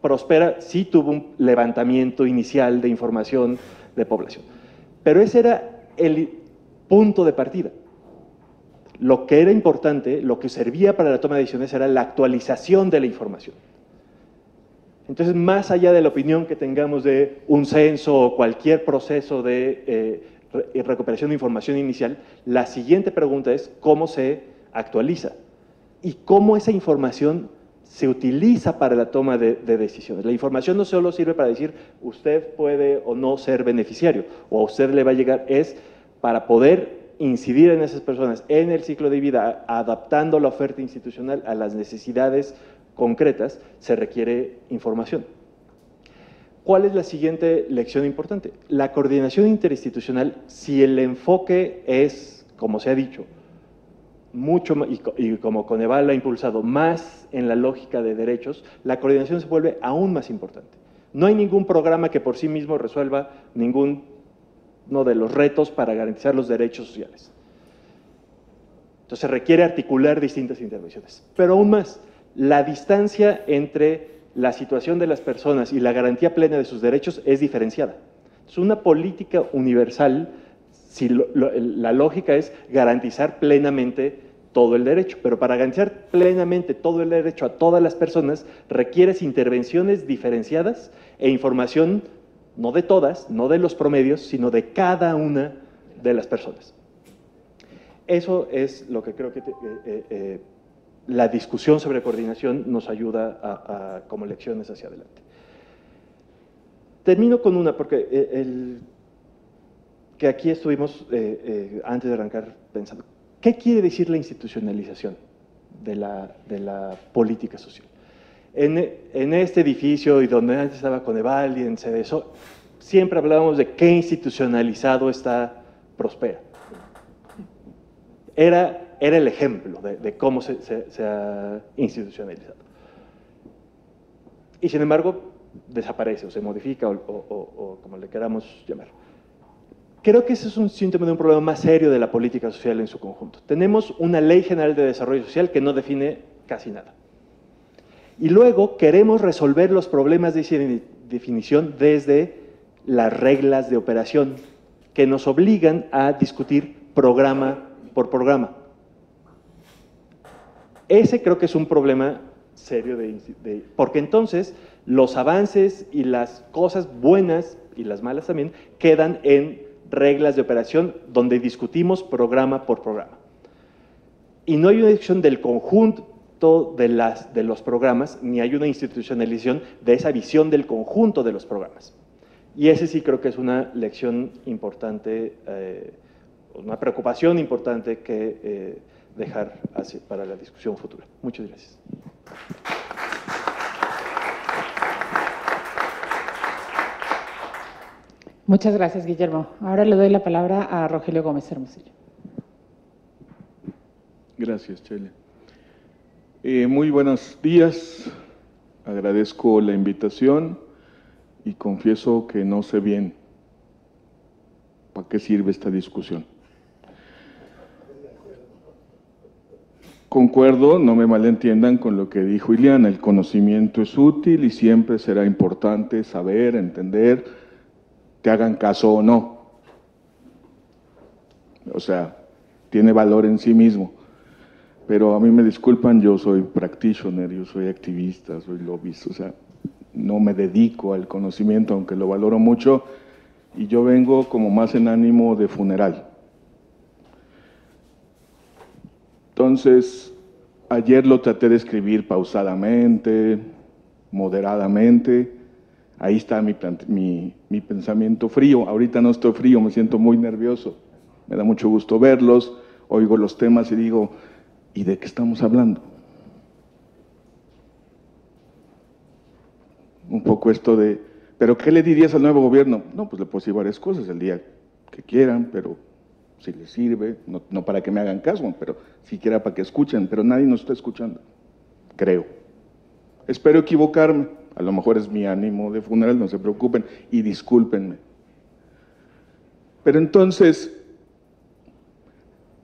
Prospera sí tuvo un levantamiento inicial de información de población, pero ese era el punto de partida. Lo que era importante, lo que servía para la toma de decisiones era la actualización de la información. Entonces, más allá de la opinión que tengamos de un censo o cualquier proceso de recuperación de información inicial, la siguiente pregunta es cómo se actualiza y cómo esa información se utiliza para la toma de decisiones. La información no solo sirve para decir usted puede o no ser beneficiario o a usted le va a llegar, es para poder incidir en esas personas en el ciclo de vida, adaptando la oferta institucional a las necesidades concretas, se requiere información. ¿Cuál es la siguiente lección importante? La coordinación interinstitucional, si el enfoque es, como se ha dicho, mucho y como Coneval ha impulsado, más en la lógica de derechos, la coordinación se vuelve aún más importante. No hay ningún programa que por sí mismo resuelva ninguno de los retos para garantizar los derechos sociales. Entonces se requiere articular distintas intervenciones. Pero aún más, la distancia entre la situación de las personas y la garantía plena de sus derechos es diferenciada. Es una política universal, si la lógica es garantizar plenamente todo el derecho, pero para garantizar plenamente todo el derecho a todas las personas requieres intervenciones diferenciadas e información no de todas, no de los promedios, sino de cada una de las personas. Eso es lo que creo que la discusión sobre coordinación nos ayuda como lecciones hacia adelante. Termino con una, porque que aquí estuvimos, antes de arrancar, pensando, ¿qué quiere decir la institucionalización de la política social? En este edificio y donde antes estaba Coneval y en CDSO, siempre hablábamos de qué institucionalizado está Prospera. Era el ejemplo de cómo se ha institucionalizado. Y sin embargo, desaparece o se modifica o como le queramos llamar. Creo que ese es un síntoma de un problema más serio de la política social en su conjunto. Tenemos una Ley General de Desarrollo Social que no define casi nada. Y luego queremos resolver los problemas de esa definición desde las reglas de operación que nos obligan a discutir programa por programa. Ese creo que es un problema serio porque entonces los avances y las cosas buenas y las malas también quedan en reglas de operación donde discutimos programa por programa. Y no hay una discusión del conjunto de los programas, ni hay una institucionalización de esa visión del conjunto de los programas. Y ese sí creo que es una lección importante, una preocupación importante que dejar para la discusión futura. Muchas gracias. Muchas gracias, Guillermo. Ahora le doy la palabra a Rogelio Gómez Hermosillo. Gracias, Chele. Muy buenos días. Agradezco la invitación y confieso que no sé bien para qué sirve esta discusión. Concuerdo, no me malentiendan con lo que dijo Ileana, el conocimiento es útil y siempre será importante saber, entender, te hagan caso o no. O sea, tiene valor en sí mismo. Pero a mí me disculpan, yo soy practitioner, yo soy activista, soy lobbyista, o sea, no me dedico al conocimiento, aunque lo valoro mucho, y yo vengo como más en ánimo de funeral. Entonces, ayer lo traté de escribir pausadamente, moderadamente. Ahí está mi pensamiento frío. Ahorita no estoy frío, me siento muy nervioso. Me da mucho gusto verlos, oigo los temas y digo, ¿y de qué estamos hablando? Un poco esto de, ¿pero qué le dirías al nuevo gobierno? No, pues le puedo decir varias cosas el día que quieran, pero si les sirve, no para que me hagan caso, pero siquiera para que escuchen, pero nadie nos está escuchando, creo. Espero equivocarme, a lo mejor es mi ánimo de funeral, no se preocupen y discúlpenme. Pero entonces,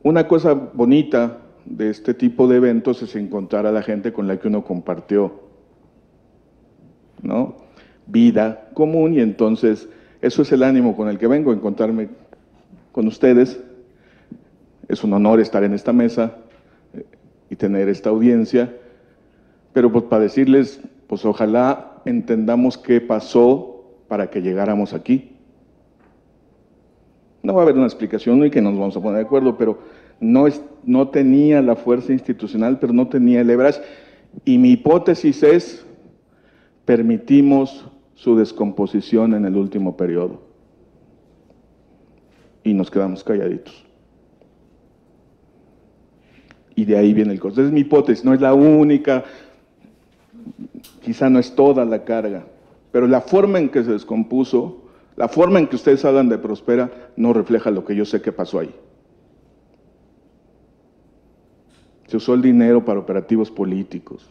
una cosa bonita de este tipo de eventos es encontrar a la gente con la que uno compartió, ¿no? Vida común, y entonces eso es el ánimo con el que vengo, encontrarme con ustedes. Es un honor estar en esta mesa y tener esta audiencia, pero pues para decirles, pues ojalá entendamos qué pasó para que llegáramos aquí. No va a haber una explicación y que nos vamos a poner de acuerdo, pero no tenía la fuerza institucional, pero no tenía el leverage, y mi hipótesis es, permitimos su descomposición en el último periodo y nos quedamos calladitos. Y de ahí viene el costo. Es mi hipótesis, no es la única, quizá no es toda la carga, pero la forma en que se descompuso, la forma en que ustedes hablan de Prospera, no refleja lo que yo sé que pasó ahí. Se usó el dinero para operativos políticos.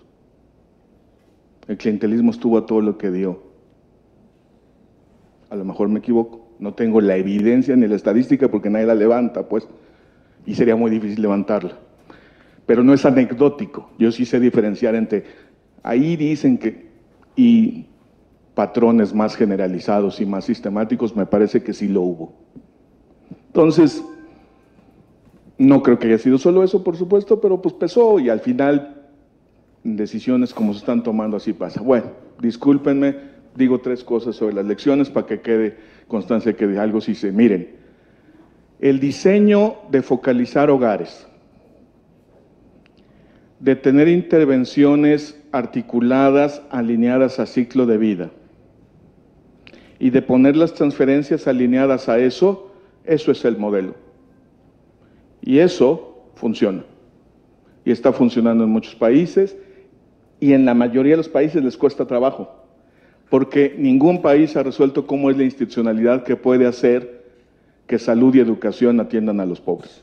El clientelismo estuvo a todo lo que dio. A lo mejor me equivoco, no tengo la evidencia ni la estadística porque nadie la levanta, pues, y sería muy difícil levantarla. Pero no es anecdótico, yo sí sé diferenciar entre, ahí dicen que, y patrones más generalizados y más sistemáticos, me parece que sí lo hubo. Entonces, no creo que haya sido solo eso, por supuesto, pero pues pesó, y al final, decisiones como se están tomando, así pasa. Bueno, discúlpenme, digo 3 cosas sobre las lecciones para que quede constancia que de algo sí sé. Miren, el diseño de focalizar hogares, de tener intervenciones articuladas, alineadas a ciclo de vida, y de poner las transferencias alineadas a eso, eso es el modelo. Y eso funciona. Y está funcionando en muchos países, y en la mayoría de los países les cuesta trabajo, porque ningún país ha resuelto cómo es la institucionalidad que puede hacer que salud y educación atiendan a los pobres.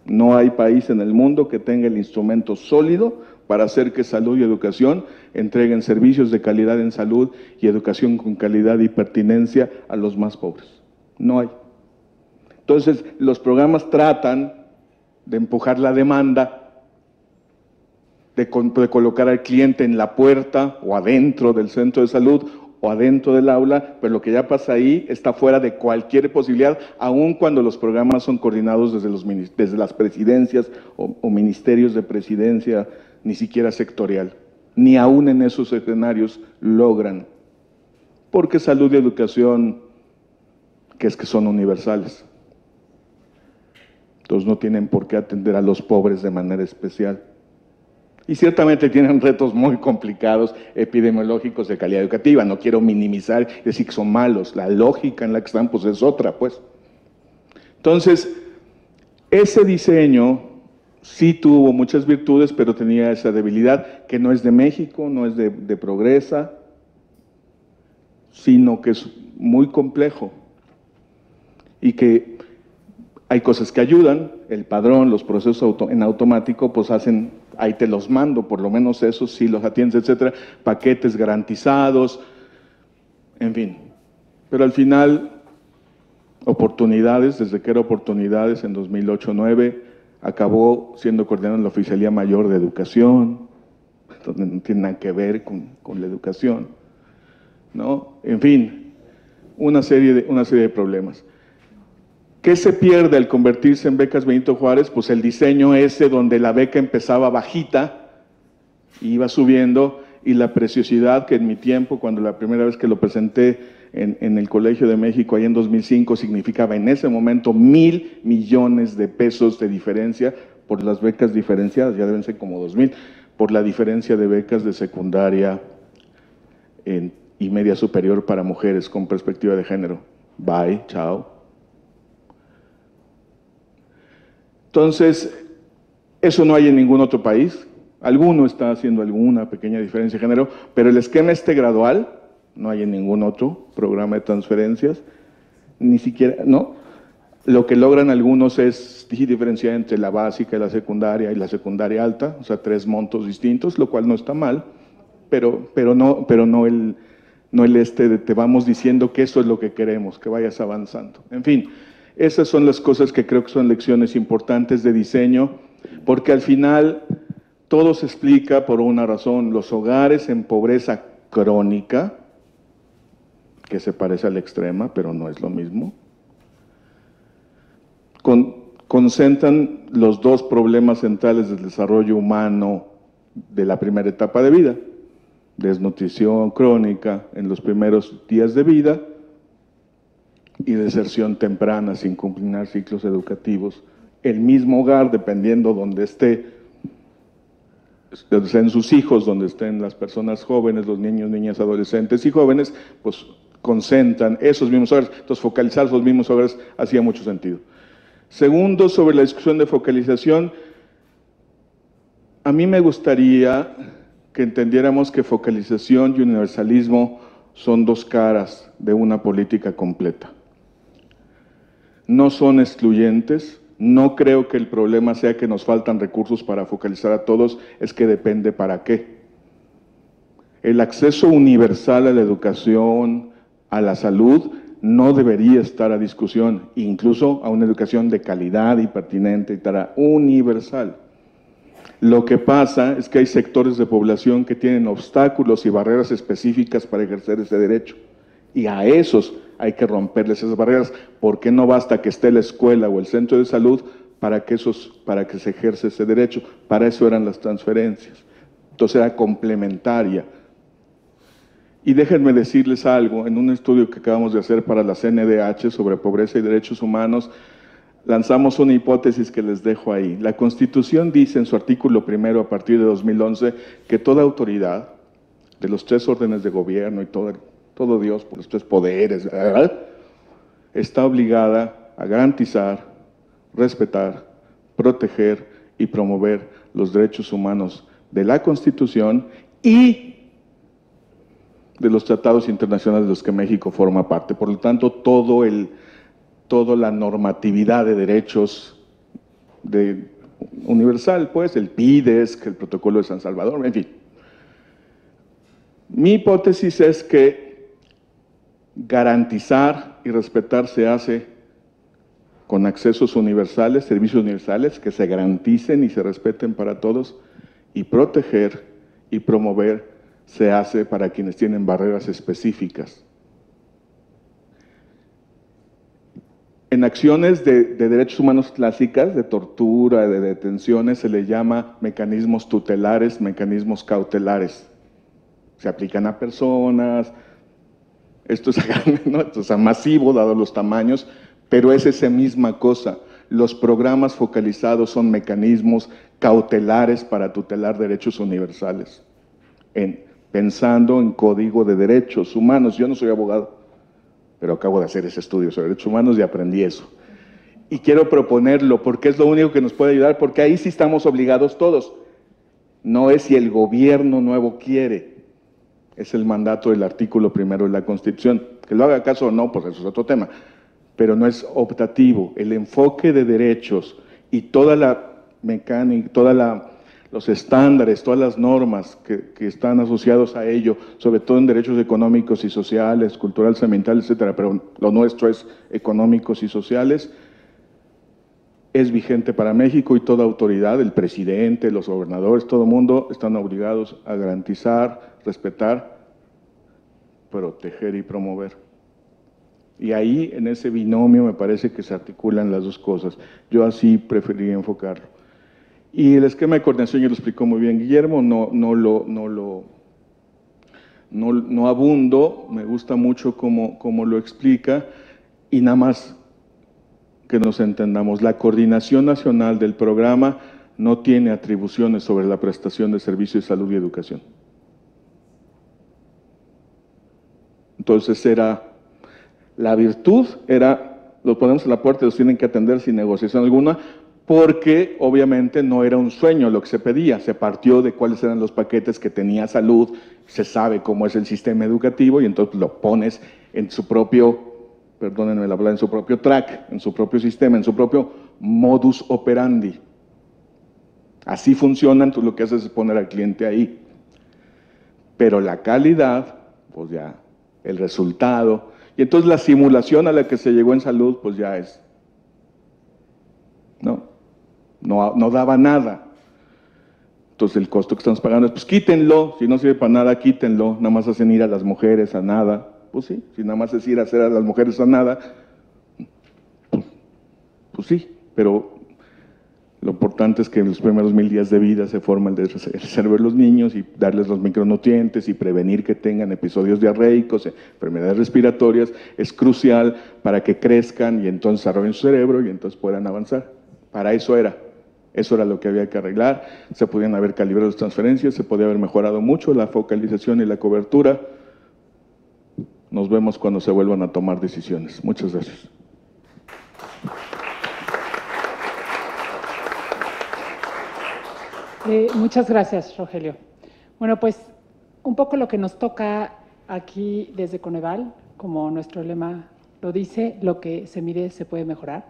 No hay país en el mundo que tenga el instrumento sólido para hacer que salud y educación entreguen servicios de calidad en salud y educación con calidad y pertinencia a los más pobres. No hay. Entonces, los programas tratan de empujar la demanda, de colocar al cliente en la puerta o adentro del centro de salud o adentro del aula, pero lo que ya pasa ahí está fuera de cualquier posibilidad, aun cuando los programas son coordinados desde las presidencias o ministerios de presidencia, ni siquiera sectorial. Ni aún en esos escenarios logran, porque salud y educación, que son universales. Entonces no tienen por qué atender a los pobres de manera especial. Y ciertamente tienen retos muy complicados epidemiológicos de calidad educativa. No quiero minimizar y decir que son malos. La lógica en la que están, pues es otra, pues. Entonces, ese diseño sí tuvo muchas virtudes, pero tenía esa debilidad que no es de México, no es de Progresa, sino que es muy complejo. Y que hay cosas que ayudan, el padrón, los procesos en automático, pues hacen, ahí te los mando, por lo menos esos sí los atiendes, etcétera, paquetes garantizados, en fin. Pero al final, oportunidades, desde que era oportunidades en 2008-2009, acabó siendo coordinador en la Oficialía Mayor de Educación, donde no tiene nada que ver con la educación, ¿no? En fin, una serie de problemas. ¿Qué se pierde al convertirse en becas Benito Juárez? Pues el diseño ese donde la beca empezaba bajita, iba subiendo, y la preciosidad que en mi tiempo, cuando la primera vez que lo presenté en el Colegio de México, ahí en 2005, significaba en ese momento 1,000 millones de pesos de diferencia por las becas diferenciadas, ya deben ser como 2,000, por la diferencia de becas de secundaria y media superior para mujeres con perspectiva de género. Bye, chao. Entonces, eso no hay en ningún otro país. Alguno está haciendo alguna pequeña diferencia de género, pero el esquema gradual no hay en ningún otro programa de transferencias, ni siquiera, ¿no? Lo que logran algunos es diferenciar entre la básica y la secundaria alta, o sea, 3 montos distintos, lo cual no está mal, pero no el de te vamos diciendo que eso es lo que queremos, que vayas avanzando. En fin, esas son las cosas que creo que son lecciones importantes de diseño, porque al final todo se explica por una razón. Los hogares en pobreza crónica, que se parece a la extrema, pero no es lo mismo, concentran los 2 problemas centrales del desarrollo humano de la primera etapa de vida: desnutrición crónica en los primeros días de vida y deserción temprana sin cumplir ciclos educativos. El mismo hogar, dependiendo donde esté, donde estén sus hijos, donde estén las personas jóvenes, los niños, niñas, adolescentes y jóvenes, pues concentran esos mismos hogares. Entonces, focalizar esos mismos hogares hacía mucho sentido. Segundo, sobre la discusión de focalización, a mí me gustaría que entendiéramos que focalización y universalismo son 2 caras de una política completa. No son excluyentes. No creo que el problema sea que nos faltan recursos para focalizar a todos, es que depende para qué. El acceso universal a la educación, a la salud, no debería estar a discusión, incluso a una educación de calidad y pertinente, universal. Lo que pasa es que hay sectores de población que tienen obstáculos y barreras específicas para ejercer ese derecho, y a esos hay que romperles esas barreras, porque no basta que esté la escuela o el centro de salud para que se ejerce ese derecho. Para eso eran las transferencias. Entonces era complementaria. Y déjenme decirles algo: en un estudio que acabamos de hacer para la CNDH sobre pobreza y derechos humanos, lanzamos una hipótesis que les dejo ahí. La Constitución dice en su artículo 1, a partir de 2011, que toda autoridad, de los 3 órdenes de gobierno y todo Dios, por los 3 poderes, ¿verdad?, está obligada a garantizar, respetar, proteger y promover los derechos humanos de la Constitución y de los tratados internacionales de los que México forma parte. Por lo tanto, toda la normatividad de derechos universal, pues, el PIDES, el Protocolo de San Salvador, en fin. Mi hipótesis es que garantizar y respetar se hace con accesos universales, servicios universales que se garanticen y se respeten para todos, y proteger y promover se hace para quienes tienen barreras específicas. En acciones de derechos humanos clásicas, de tortura, de detenciones, se le llama mecanismos tutelares, mecanismos cautelares. Se aplican a personas. Esto es, ¿no?, esto es masivo, dado los tamaños, pero es esa misma cosa. Los programas focalizados son mecanismos cautelares para tutelar derechos universales, pensando en código de derechos humanos. Yo no soy abogado, pero acabo de hacer ese estudio sobre derechos humanos y aprendí eso. Y quiero proponerlo porque es lo único que nos puede ayudar, porque ahí sí estamos obligados todos. No es si el gobierno nuevo quiere. Es el mandato del artículo 1 de la Constitución. Que lo haga caso o no, pues eso es otro tema. Pero no es optativo. El enfoque de derechos y toda la mecánica, los estándares, todas las normas que están asociados a ello, sobre todo en derechos económicos y sociales, culturales, ambientales, etcétera, pero lo nuestro es económicos y sociales, es vigente para México, y toda autoridad, el presidente, los gobernadores, todo el mundo están obligados a garantizar, respetar, proteger y promover. Y ahí, en ese binomio, me parece que se articulan las 2 cosas. Yo así preferiría enfocarlo. Y el esquema de coordinación ya lo explicó muy bien Guillermo, no abundo, me gusta mucho cómo lo explica, y nada más que nos entendamos. La coordinación nacional del programa no tiene atribuciones sobre la prestación de servicios de salud y educación. Entonces la virtud era, los ponemos en la puerta y los tienen que atender sin negociación alguna, porque obviamente no era un sueño lo que se pedía, se partió de cuáles eran los paquetes que tenía salud, se sabe cómo es el sistema educativo y entonces lo pones en su propio, perdónenme la palabra, en su propio track, en su propio sistema, en su propio modus operandi. Así funciona, entonces lo que haces es poner al cliente ahí. Pero la calidad, pues ya, el resultado, y entonces la simulación a la que se llegó en salud, pues ya es, no daba nada. Entonces el costo que estamos pagando es, pues quítenlo, si no sirve para nada, quítenlo, nada más hacen ir a las mujeres a nada. Pues sí, si nada más es ir a hacer a las mujeres a nada, pues sí, pero lo importante es que en los primeros 1000 días de vida se forma el cerebro de los niños y darles los micronutrientes y prevenir que tengan episodios diarreicos, enfermedades respiratorias, es crucial para que crezcan y entonces desarrollen su cerebro y entonces puedan avanzar. Para eso era lo que había que arreglar, se podían haber calibrado las transferencias, se podía haber mejorado mucho la focalización y la cobertura. Nos vemos cuando se vuelvan a tomar decisiones. Muchas gracias. Muchas gracias, Rogelio. Bueno, pues un poco lo que nos toca aquí desde Coneval, como nuestro lema lo dice, lo que se mide se puede mejorar,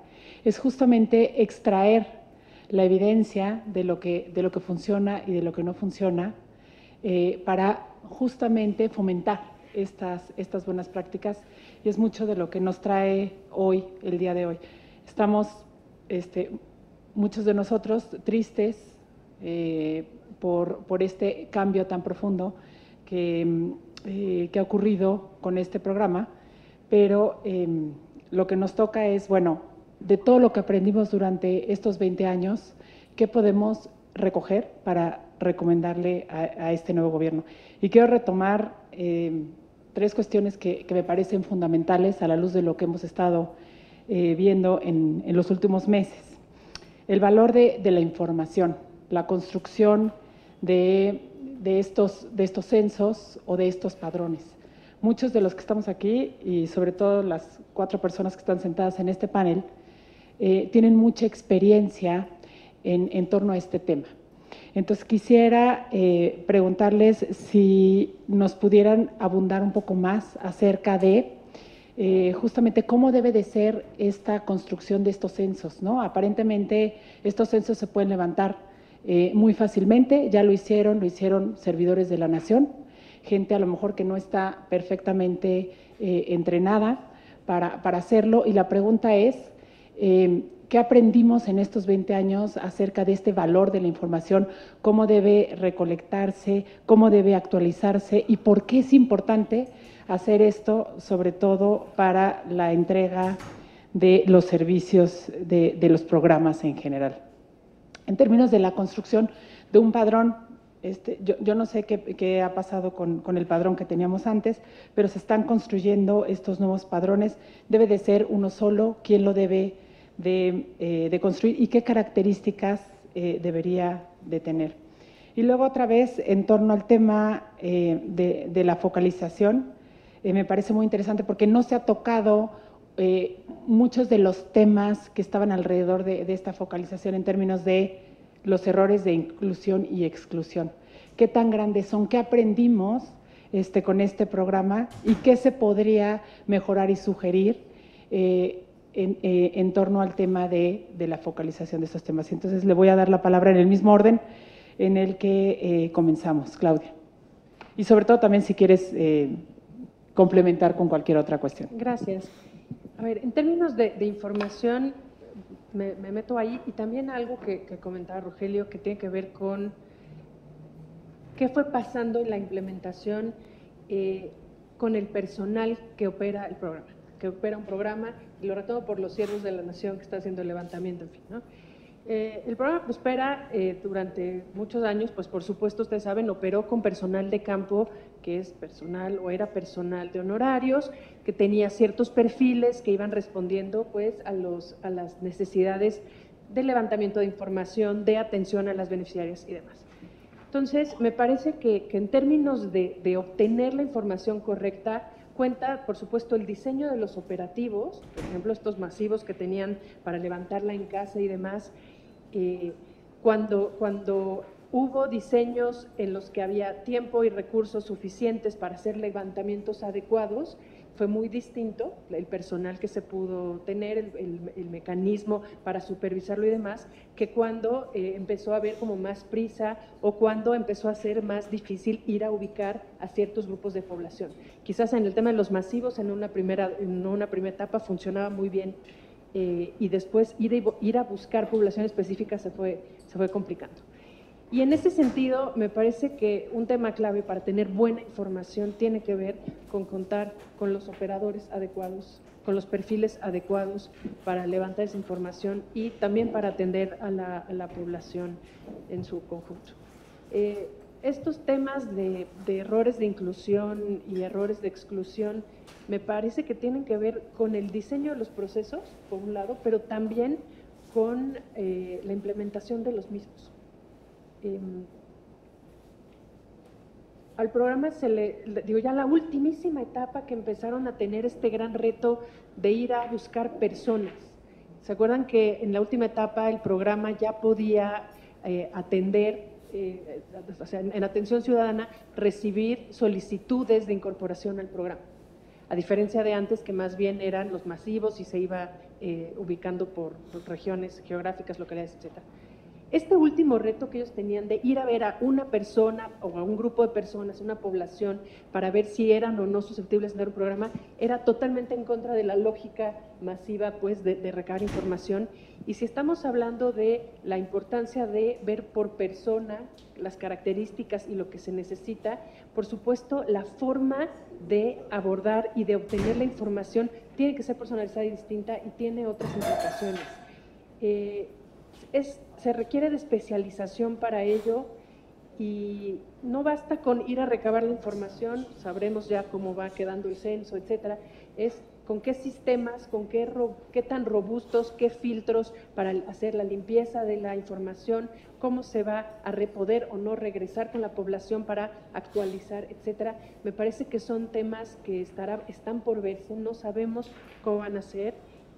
es justamente extraer la evidencia de lo que funciona y de lo que no funciona para justamente fomentar estas buenas prácticas, y es mucho de lo que nos trae hoy, el día de hoy. Estamos, muchos de nosotros, tristes por este cambio tan profundo que ha ocurrido con este programa, pero lo que nos toca es, bueno, de todo lo que aprendimos durante estos 20 años, ¿qué podemos recoger para recomendarle a este nuevo gobierno? Y quiero retomar 3 cuestiones que me parecen fundamentales a la luz de lo que hemos estado viendo en los últimos meses. El valor de la información, la construcción de estos censos o de estos padrones. Muchos de los que estamos aquí, y sobre todo las 4 personas que están sentadas en este panel, tienen mucha experiencia en torno a este tema. Entonces quisiera preguntarles si nos pudieran abundar un poco más acerca de justamente cómo debe de ser esta construcción de estos censos, ¿no? Aparentemente estos censos se pueden levantar muy fácilmente, ya lo hicieron servidores de la nación, gente a lo mejor que no está perfectamente entrenada para hacerlo, y la pregunta es, ¿qué aprendimos en estos 20 años acerca de este valor de la información? ¿Cómo debe recolectarse? ¿Cómo debe actualizarse? ¿Y por qué es importante hacer esto, sobre todo para la entrega de los servicios de los programas en general? En términos de la construcción de un padrón, yo no sé qué ha pasado con el padrón que teníamos antes, pero se están construyendo estos nuevos padrones. Debe de ser uno solo. ¿Quién lo debe de construir y qué características debería de tener? Y luego otra vez en torno al tema de la focalización, me parece muy interesante porque no se ha tocado muchos de los temas que estaban alrededor de esta focalización en términos de los errores de inclusión y exclusión. ¿Qué tan grandes son? ¿Qué aprendimos con este programa? ¿Y qué se podría mejorar y sugerir en torno al tema de la focalización de estos temas? Entonces le voy a dar la palabra en el mismo orden en el que comenzamos, Claudia. Y sobre todo también si quieres complementar con cualquier otra cuestión. Gracias. A ver, en términos de información, me meto ahí, y también algo que comentaba Rogelio, que tiene que ver con qué fue pasando en la implementación con el personal que opera el programa, que opera un programa, y lo retomo por los siervos de la nación que está haciendo el levantamiento, en fin, ¿no? El programa Prospera durante muchos años, pues por supuesto ustedes saben, operó con personal de campo que es personal o era personal de honorarios, que tenía ciertos perfiles que iban respondiendo pues a las necesidades de levantamiento de información, de atención a las beneficiarias y demás. Entonces, me parece que en términos de obtener la información correcta, cuenta, por supuesto, el diseño de los operativos, por ejemplo, estos masivos que tenían para levantarla en casa y demás. Cuando hubo diseños en los que había tiempo y recursos suficientes para hacer levantamientos adecuados, fue muy distinto el personal que se pudo tener, el mecanismo para supervisarlo y demás, que cuando empezó a haber como más prisa o cuando empezó a ser más difícil ir a ubicar a ciertos grupos de población. Quizás en el tema de los masivos, en una primera etapa funcionaba muy bien, y después ir a buscar población específica se fue complicando. Y en ese sentido, me parece que un tema clave para tener buena información tiene que ver con contar con los operadores adecuados, con los perfiles adecuados para levantar esa información y también para atender a la población en su conjunto. Estos temas de errores de inclusión y errores de exclusión me parece que tienen que ver con el diseño de los procesos, por un lado, pero también con la implementación de los mismos. Al programa ya la ultimísima etapa que empezaron a tener este gran reto de ir a buscar personas. ¿Se acuerdan que en la última etapa el programa ya podía atender, o sea, en atención ciudadana, recibir solicitudes de incorporación al programa? A diferencia de antes, que más bien eran los masivos y se iba ubicando por regiones geográficas, localidades, etcétera. Este último reto que ellos tenían de ir a ver a una persona o a un grupo de personas, una población, para ver si eran o no susceptibles de tener un programa, era totalmente en contra de la lógica masiva, pues, de recabar información. Y si estamos hablando de la importancia de ver por persona las características y lo que se necesita, por supuesto, la forma de abordar y de obtener la información tiene que ser personalizada y distinta y tiene otras implicaciones. Se requiere de especialización para ello y no basta con ir a recabar la información, sabremos ya cómo va quedando el censo, etcétera, es con qué sistemas, con qué tan robustos, qué filtros para hacer la limpieza de la información, cómo se va a poder o no regresar con la población para actualizar, etcétera. Me parece que son temas que están por verse, no sabemos cómo van a ser,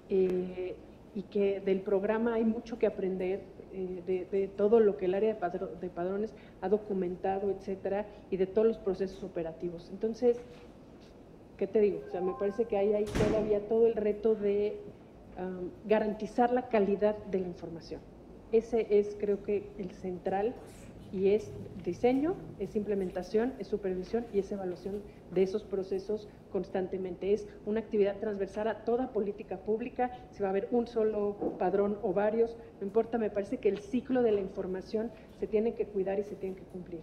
y que del programa hay mucho que aprender, de todo lo que el área de padrones ha documentado, etcétera, y de todos los procesos operativos. Entonces, ¿qué te digo? O sea, me parece que hay ahí todavía todo el reto de garantizar la calidad de la información. Ese es, creo que, el central, y es diseño, es implementación, es supervisión y es evaluación de esos procesos constantemente. Es una actividad transversal a toda política pública, si va a haber un solo padrón o varios, no importa, me parece que el ciclo de la información se tiene que cuidar y se tiene que cumplir.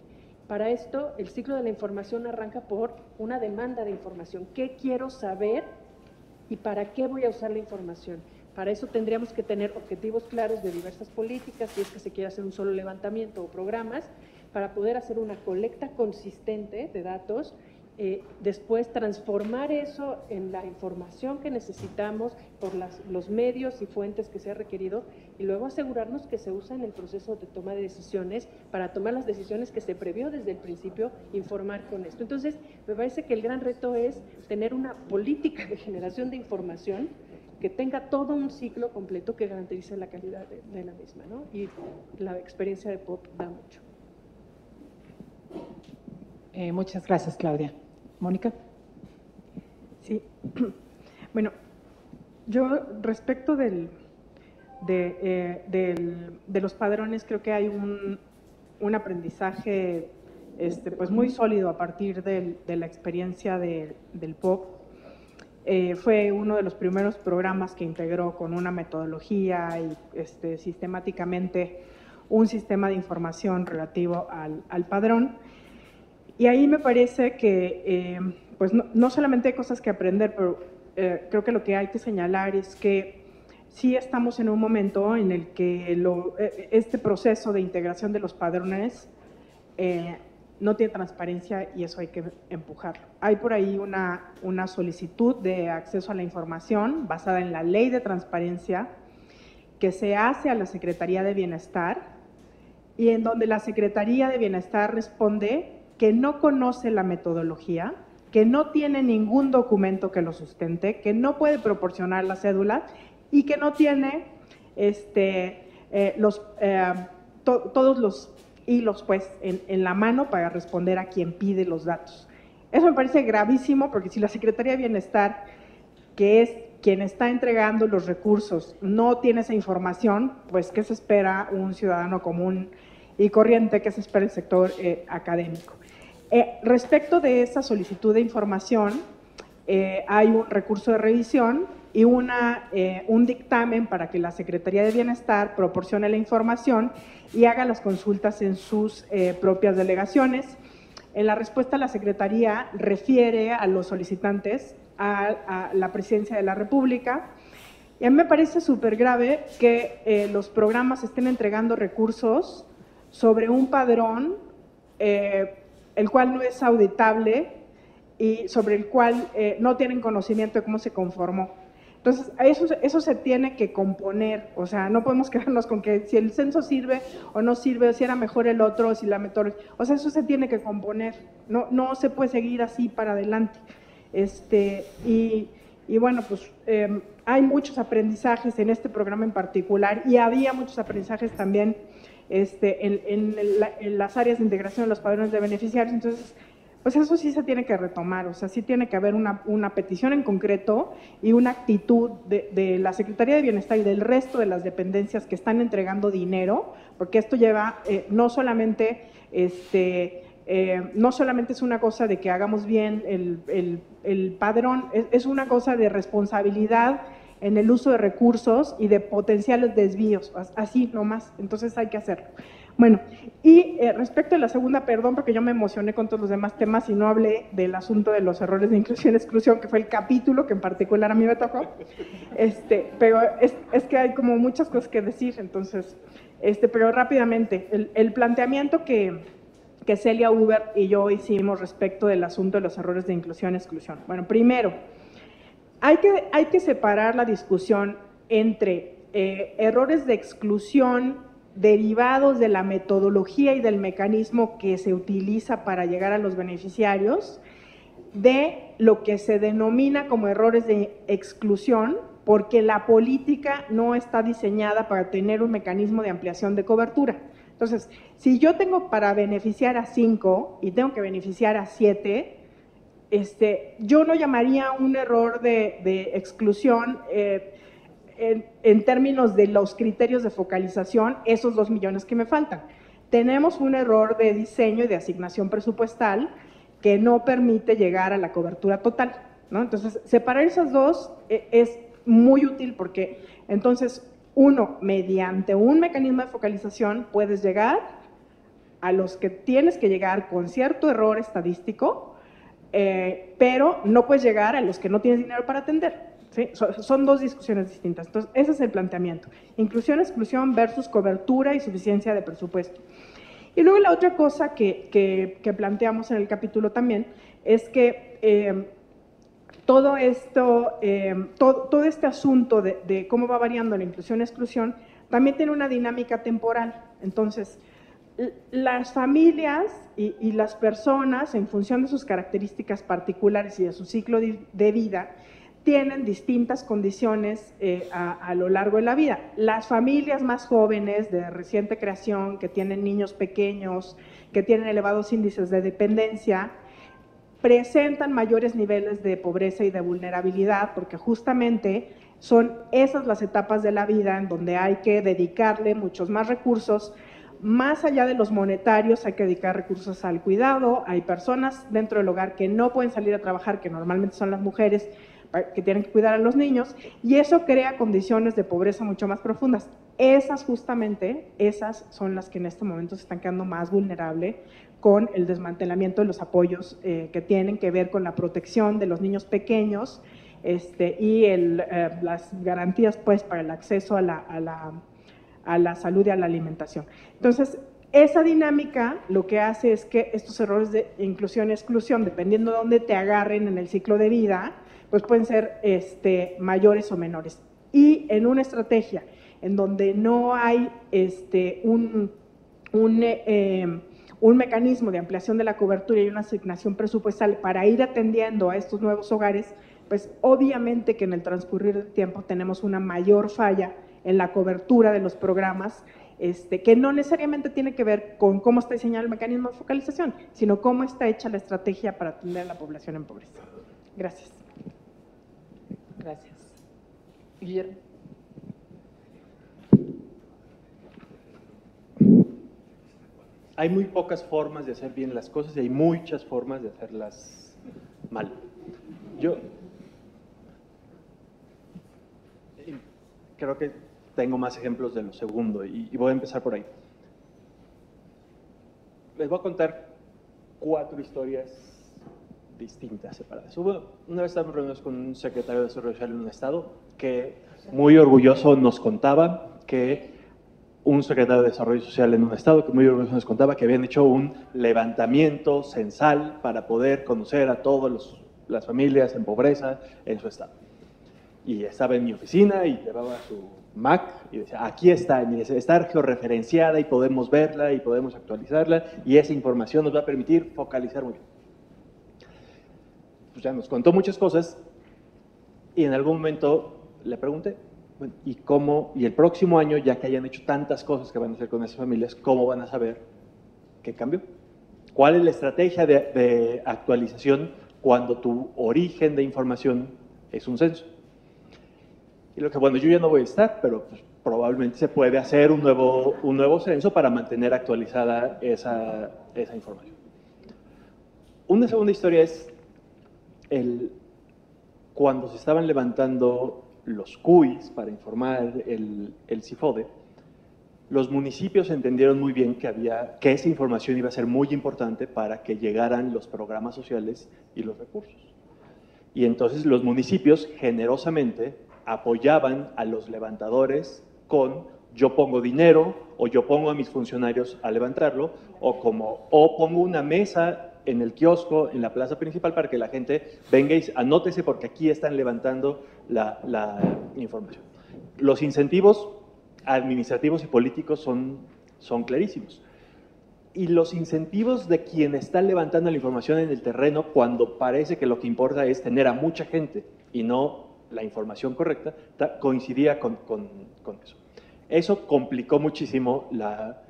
Para esto, el ciclo de la información arranca por una demanda de información. ¿Qué quiero saber y para qué voy a usar la información? Para eso tendríamos que tener objetivos claros de diversas políticas, si es que se quiere hacer un solo levantamiento o programas, para poder hacer una colecta consistente de datos, después transformar eso en la información que necesitamos por los medios y fuentes que se ha requerido, y luego asegurarnos que se usa en el proceso de toma de decisiones para tomar las decisiones que se previó desde el principio, informar con esto. Entonces, me parece que el gran reto es tener una política de generación de información que tenga todo un ciclo completo que garantice la calidad de la misma, ¿no? Y la experiencia de POP da mucho. Muchas gracias, Claudia. Mónica. Sí. Bueno, yo respecto de los padrones, creo que hay un aprendizaje pues muy sólido a partir de la experiencia del POP. Fue uno de los primeros programas que integró con una metodología y sistemáticamente un sistema de información relativo al padrón. Y ahí me parece que pues no solamente hay cosas que aprender, pero creo que lo que hay que señalar es que sí estamos en un momento en el que este proceso de integración de los padrones no tiene transparencia y eso hay que empujarlo. Hay por ahí una solicitud de acceso a la información basada en la ley de transparencia que se hace a la Secretaría de Bienestar y en donde la Secretaría de Bienestar responde que no conoce la metodología, que no tiene ningún documento que lo sustente, que no puede proporcionar la cédula y que no tiene todos los hilos pues, en la mano para responder a quien pide los datos. Eso me parece gravísimo porque si la Secretaría de Bienestar, que es quien está entregando los recursos, no tiene esa información, pues ¿qué se espera un ciudadano común y corriente? ¿Qué se espera el sector académico? Respecto de esa solicitud de información, hay un recurso de revisión y un dictamen para que la Secretaría de Bienestar proporcione la información y haga las consultas en sus propias delegaciones. En la respuesta, la Secretaría refiere a los solicitantes a la Presidencia de la República. Y a mí me parece súper grave que los programas estén entregando recursos sobre un padrón el cual no es auditable y sobre el cual no tienen conocimiento de cómo se conformó. Entonces, eso se tiene que componer, o sea, no podemos quedarnos con que si el censo sirve o no sirve, si era mejor el otro, si la metodología, o sea, eso se tiene que componer, no se puede seguir así para adelante. Y bueno, pues hay muchos aprendizajes en este programa en particular y había muchos aprendizajes también en las áreas de integración de los padrones de beneficiarios. Entonces, pues eso sí se tiene que retomar, o sea, sí tiene que haber una petición en concreto y una actitud de la Secretaría de Bienestar y del resto de las dependencias que están entregando dinero, porque esto lleva no solamente es una cosa de que hagamos bien el padrón, es una cosa de responsabilidad en el uso de recursos y de potenciales desvíos, así nomás, entonces hay que hacerlo. Bueno, y respecto a la segunda, perdón, porque yo me emocioné con todos los demás temas y no hablé del asunto de los errores de inclusión y exclusión, que fue el capítulo que en particular a mí me tocó, pero es que hay como muchas cosas que decir, entonces, pero rápidamente, el planteamiento que Celia Huber y yo hicimos respecto del asunto de los errores de inclusión y exclusión. Bueno, primero, hay que separar la discusión entre errores de exclusión derivados de la metodología y del mecanismo que se utiliza para llegar a los beneficiarios, de lo que se denomina como errores de exclusión, porque la política no está diseñada para tener un mecanismo de ampliación de cobertura. Entonces, si yo tengo para beneficiar a 5 y tengo que beneficiar a 7, yo no llamaría un error de exclusión en términos de los criterios de focalización, esos 2 millones que me faltan. Tenemos un error de diseño y de asignación presupuestal que no permite llegar a la cobertura total, ¿no? Entonces, separar esas dos es muy útil porque entonces, uno, mediante un mecanismo de focalización puedes llegar a los que tienes que llegar con cierto error estadístico, pero no puedes llegar a los que no tienes dinero para atender. ¿Sí? Son dos discusiones distintas. Entonces, ese es el planteamiento. Inclusión, exclusión versus cobertura y suficiencia de presupuesto. Y luego la otra cosa que planteamos en el capítulo también es que todo este asunto de cómo va variando la inclusión y exclusión también tiene una dinámica temporal. Entonces, las familias y las personas, en función de sus características particulares y de su ciclo de vida, tienen distintas condiciones a lo largo de la vida. Las familias más jóvenes, de reciente creación, que tienen niños pequeños, que tienen elevados índices de dependencia, presentan mayores niveles de pobreza y de vulnerabilidad, porque justamente son esas las etapas de la vida en donde hay que dedicarle muchos más recursos. Más allá de los monetarios, hay que dedicar recursos al cuidado. Hay personas dentro del hogar que no pueden salir a trabajar, que normalmente son las mujeres, que tienen que cuidar a los niños, y eso crea condiciones de pobreza mucho más profundas. Esas son las que en este momento se están quedando más vulnerables con el desmantelamiento de los apoyos que tienen que ver con la protección de los niños pequeños y las garantías pues, para el acceso a la salud y a la alimentación. Entonces, esa dinámica lo que hace es que estos errores de inclusión y exclusión, dependiendo de dónde te agarren en el ciclo de vida, pues pueden ser mayores o menores. Y en una estrategia en donde no hay un mecanismo de ampliación de la cobertura y una asignación presupuestal para ir atendiendo a estos nuevos hogares, pues obviamente que en el transcurrir del tiempo tenemos una mayor falla en la cobertura de los programas, que no necesariamente tiene que ver con cómo está diseñado el mecanismo de focalización, sino cómo está hecha la estrategia para atender a la población en pobreza. Gracias. Gracias. Guillermo. Hay muy pocas formas de hacer bien las cosas y hay muchas formas de hacerlas mal. Yo creo que tengo más ejemplos de lo segundo y voy a empezar por ahí. Les voy a contar 4 historias distintas, separadas. Una vez estábamos reunidos con un secretario de Desarrollo Social en un estado que muy orgulloso nos contaba que un secretario de Desarrollo Social en un estado que muy orgulloso nos contaba que habían hecho un levantamiento censal para poder conocer a todas las familias en pobreza en su estado. Y estaba en mi oficina y llevaba su Mac y decía, aquí está, y está georreferenciada y podemos verla y podemos actualizarla y esa información nos va a permitir focalizar muy bien. Pues ya nos contó muchas cosas y en algún momento le pregunté, bueno, ¿y cómo? Y el próximo año, ya que hayan hecho tantas cosas que van a hacer con esas familias, ¿cómo van a saber qué cambió? ¿Cuál es la estrategia de actualización cuando tu origen de información es un censo? Y lo que, bueno, yo ya no voy a estar, pero pues, probablemente se puede hacer un nuevo censo para mantener actualizada esa información. Una segunda historia es cuando se estaban levantando los CUIs para informar el CIFODE, los municipios entendieron muy bien que esa información iba a ser muy importante para que llegaran los programas sociales y los recursos. Y entonces los municipios generosamente apoyaban a los levantadores con yo pongo dinero o yo pongo a mis funcionarios a levantarlo o pongo una mesa en el kiosco, en la plaza principal para que la gente venga y anótese porque aquí están levantando la información. Los incentivos administrativos y políticos son clarísimos. Y los incentivos de quien está levantando la información en el terreno cuando parece que lo que importa es tener a mucha gente y no la información correcta, coincidía con eso. Eso complicó muchísimo la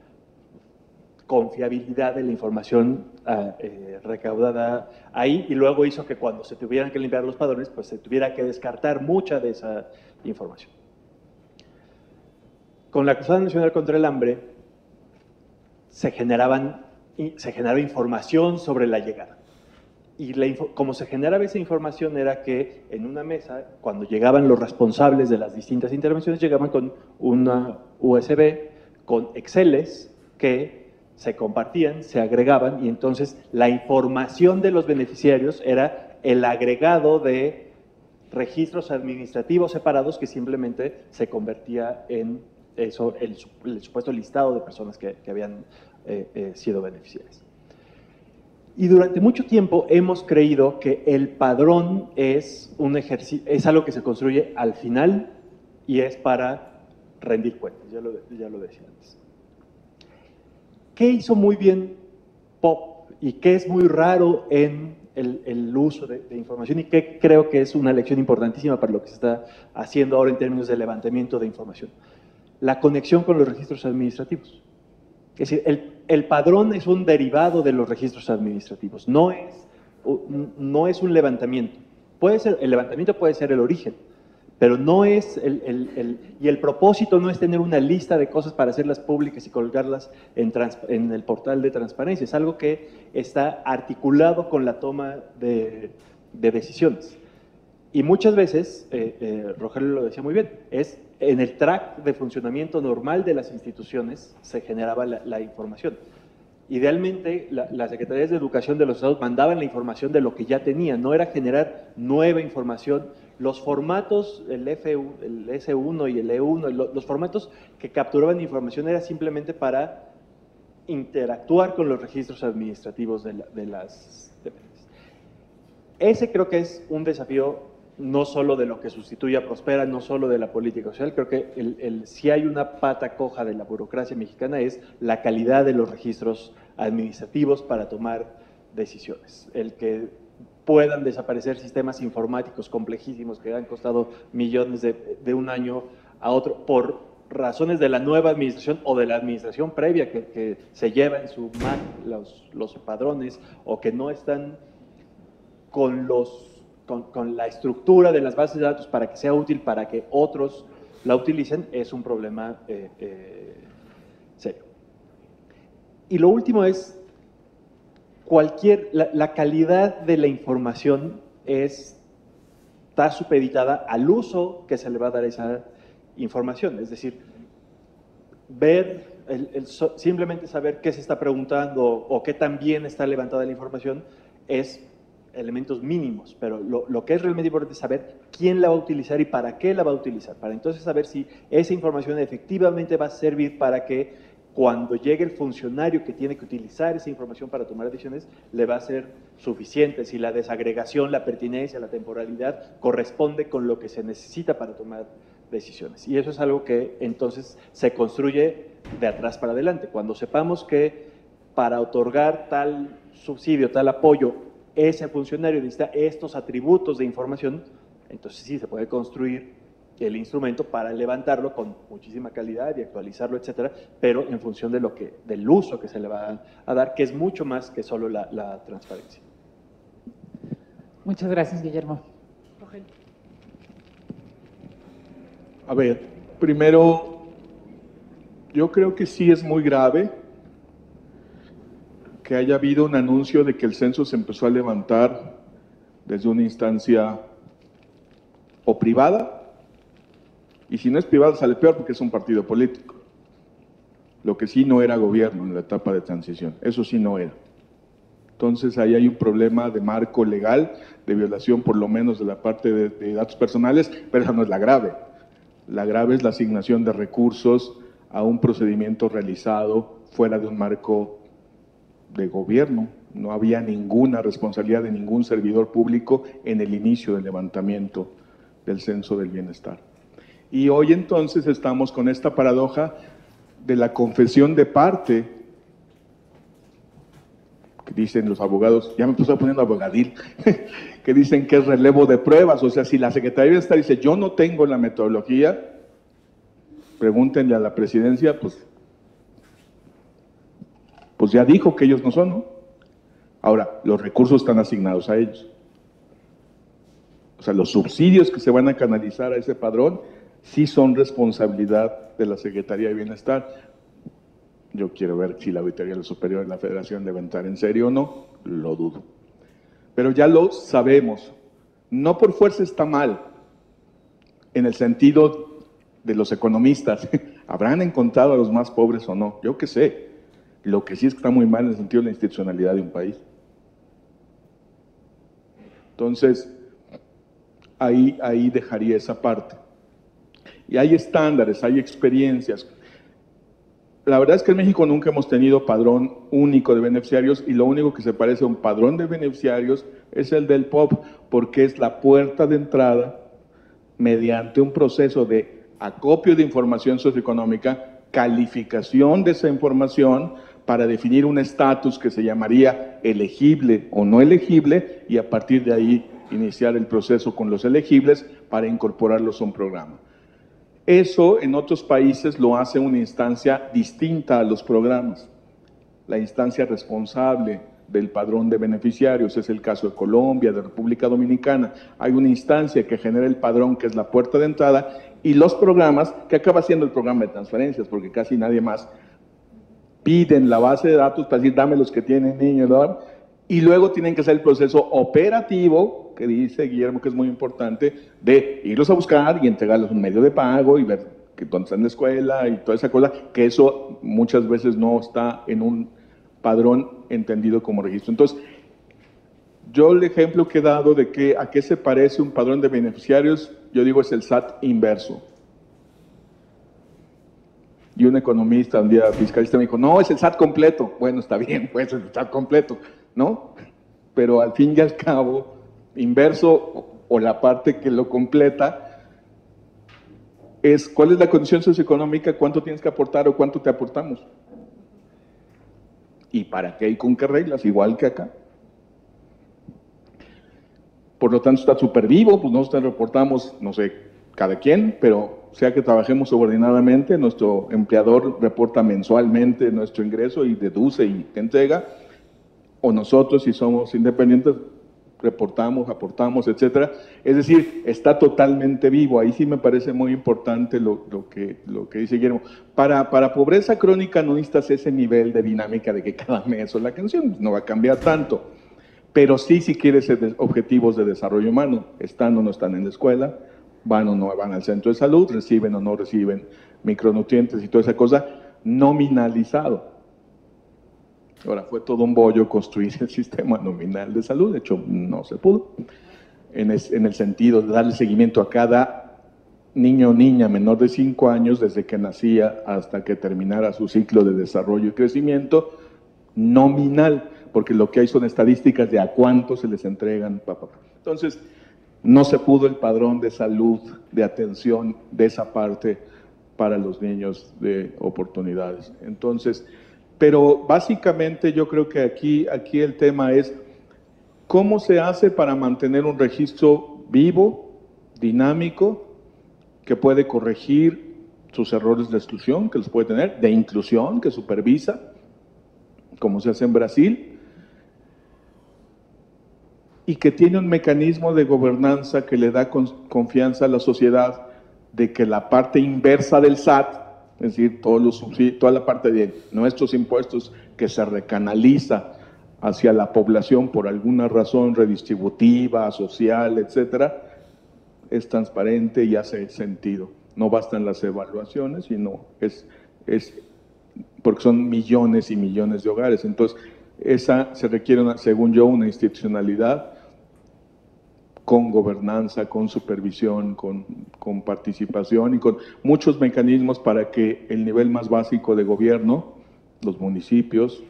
confiabilidad de la información recaudada ahí y luego hizo que cuando se tuvieran que limpiar los padrones, pues se tuviera que descartar mucha de esa información. Con la Cruzada Nacional contra el Hambre se generaba información sobre la llegada. Y como se generaba esa información era que en una mesa, cuando llegaban los responsables de las distintas intervenciones, llegaban con una USB, con Exceles que se compartían, se agregaban y entonces la información de los beneficiarios era el agregado de registros administrativos separados que simplemente se convertía en eso, el supuesto listado de personas que habían sido beneficiarias. Y durante mucho tiempo hemos creído que el padrón es algo que se construye al final y es para rendir cuentas, ya lo decía antes. ¿Qué hizo muy bien POP y qué es muy raro en el uso de información y qué creo que es una lección importantísima para lo que se está haciendo ahora en términos de levantamiento de información? La conexión con los registros administrativos. Es decir, el padrón es un derivado de los registros administrativos, no es un levantamiento. El levantamiento puede ser el origen, pero no es y el propósito no es tener una lista de cosas para hacerlas públicas y colgarlas en el portal de transparencia, es algo que está articulado con la toma de decisiones. Y muchas veces, Rogelio lo decía muy bien, en el track de funcionamiento normal de las instituciones se generaba la información. Idealmente, las secretarías de educación de los estados mandaban la información de lo que ya tenían, no era generar nueva información. Los formatos, el S1 y el E1, los formatos que capturaban información era simplemente para interactuar con los registros administrativos de las dependencias. Ese creo que es un desafío no solo de lo que sustituye a Prospera, no solo de la política social. Creo que si hay una pata coja de la burocracia mexicana es la calidad de los registros administrativos para tomar decisiones. El que puedan desaparecer sistemas informáticos complejísimos que han costado millones de un año a otro por razones de la nueva administración o de la administración previa que se lleva en su Mac los padrones o que no están con la estructura de las bases de datos para que sea útil para que otros la utilicen, es un problema serio. Y lo último es, la calidad de la información está supeditada al uso que se le va a dar a esa información, es decir, simplemente saber qué se está preguntando o qué tan bien está levantada la información es elementos mínimos, pero lo que es realmente importante es saber quién la va a utilizar y para qué la va a utilizar, para entonces saber si esa información efectivamente va a servir para que cuando llegue el funcionario que tiene que utilizar esa información para tomar decisiones, le va a ser suficiente, si la desagregación, la pertinencia, la temporalidad corresponde con lo que se necesita para tomar decisiones. Y eso es algo que entonces se construye de atrás para adelante. Cuando sepamos que para otorgar tal subsidio, tal apoyo, ese funcionario necesita estos atributos de información, entonces sí se puede construir el instrumento para levantarlo con muchísima calidad y actualizarlo, etcétera, pero en función del uso que se le va a dar, que es mucho más que solo la transparencia. Muchas gracias, Guillermo. A ver, primero, yo creo que sí es muy grave que haya habido un anuncio de que el censo se empezó a levantar desde una instancia o privada, y si no es privada sale peor porque es un partido político. Lo que sí no era gobierno en la etapa de transición, eso sí no era. Entonces ahí hay un problema de marco legal, de violación por lo menos de la parte de datos personales, pero esa no es la grave. La grave es la asignación de recursos a un procedimiento realizado fuera de un marco de gobierno. No había ninguna responsabilidad de ningún servidor público en el inicio del levantamiento del censo del bienestar. Y hoy entonces estamos con esta paradoja de la confesión de parte, que dicen los abogados, ya me estoy poniendo abogadil, que dicen que es relevo de pruebas. O sea, si la Secretaría de Bienestar dice, yo no tengo la metodología, pregúntenle a la presidencia, pues ya dijo que ellos no son, ¿no? Ahora, los recursos están asignados a ellos. O sea, los subsidios que se van a canalizar a ese padrón sí son responsabilidad de la Secretaría de Bienestar. Yo quiero ver si la Auditoría Superior de la Federación debe entrar en serio o no, lo dudo. Pero ya lo sabemos. No por fuerza está mal, en el sentido de los economistas. ¿Habrán encontrado a los más pobres o no? Yo qué sé. Lo que sí es que está muy mal en el sentido de la institucionalidad de un país. Entonces, ahí dejaría esa parte. Y hay estándares, hay experiencias. La verdad es que en México nunca hemos tenido padrón único de beneficiarios y lo único que se parece a un padrón de beneficiarios es el del POP, porque es la puerta de entrada mediante un proceso de acopio de información socioeconómica, calificación de esa información para definir un estatus que se llamaría elegible o no elegible y a partir de ahí iniciar el proceso con los elegibles para incorporarlos a un programa. Eso en otros países lo hace una instancia distinta a los programas, la instancia responsable del padrón de beneficiarios, es el caso de Colombia, de República Dominicana. Hay una instancia que genera el padrón, que es la puerta de entrada, y los programas, que acaba siendo el programa de transferencias, porque casi nadie más piden la base de datos para decir, dame los que tienen niños, ¿no? Y luego tienen que hacer el proceso operativo, que dice Guillermo que es muy importante, de irlos a buscar y entregarles un medio de pago y ver que dónde están en la escuela y toda esa cosa, que eso muchas veces no está en un padrón entendido como registro. Entonces, yo el ejemplo que he dado de a qué se parece un padrón de beneficiarios, yo digo es el SAT inverso. Y un economista, un día fiscalista me dijo, no, es el SAT completo. Bueno, está bien, pues es el SAT completo, ¿no? Pero al fin y al cabo, inverso o la parte que lo completa es cuál es la condición socioeconómica, cuánto tienes que aportar o cuánto te aportamos. ¿Y para qué y con qué reglas? Igual que acá. Por lo tanto, está súper vivo, pues nosotros reportamos, no sé, cada quien, pero sea que trabajemos subordinadamente, nuestro empleador reporta mensualmente nuestro ingreso y deduce y entrega, o nosotros, si somos independientes, reportamos, aportamos, etcétera. Es decir, está totalmente vivo. Ahí sí me parece muy importante lo que dice Guillermo. Para pobreza crónica no necesitas ese nivel de dinámica de que cada mes o la canción no va a cambiar tanto. Pero sí, si quieres objetivos de desarrollo humano, están o no están en la escuela, van o no van al centro de salud, reciben o no reciben micronutrientes y toda esa cosa, nominalizado. Ahora, fue todo un bollo construir el sistema nominal de salud, de hecho no se pudo, en el sentido de darle seguimiento a cada niño o niña menor de 5 años, desde que nacía hasta que terminara su ciclo de desarrollo y crecimiento, nominal, porque lo que hay son estadísticas de a cuánto se les entregan. Entonces, no se pudo el padrón de salud, de atención de esa parte para los niños de oportunidades. Entonces, pero básicamente yo creo que aquí el tema es cómo se hace para mantener un registro vivo, dinámico, que puede corregir sus errores de exclusión, que los puede tener, de inclusión, que supervisa, como se hace en Brasil, y que tiene un mecanismo de gobernanza que le da confianza a la sociedad de que la parte inversa del SAT, es decir, toda la parte de nuestros impuestos que se recanaliza hacia la población por alguna razón redistributiva, social, etcétera, es transparente y hace sentido. No bastan las evaluaciones, sino es porque son millones y millones de hogares. Entonces, se requiere, según yo, una institucionalidad con gobernanza, con supervisión, con participación y con muchos mecanismos para que el nivel más básico de gobierno, los municipios,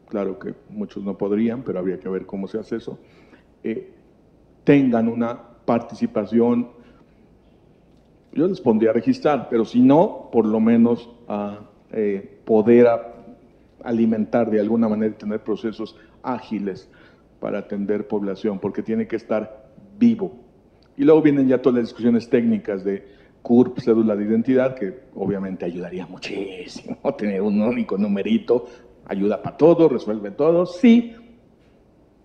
claro que muchos no podrían, pero habría que ver cómo se hace eso, tengan una participación, yo les pondría a registrar, pero si no, por lo menos a poder alimentar de alguna manera y tener procesos ágiles para atender población, porque tiene que estar vivo. Y luego vienen ya todas las discusiones técnicas de CURP, cédula de identidad, que obviamente ayudaría muchísimo tener un único numerito, ayuda para todo, resuelve todo, sí,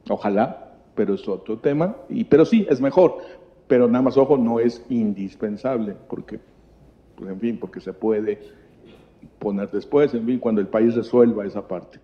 ojalá, pero es otro tema, pero sí, es mejor, pero nada más, ojo, no es indispensable, porque, pues, en fin, porque se puede poner después, en fin, cuando el país resuelva esa parte.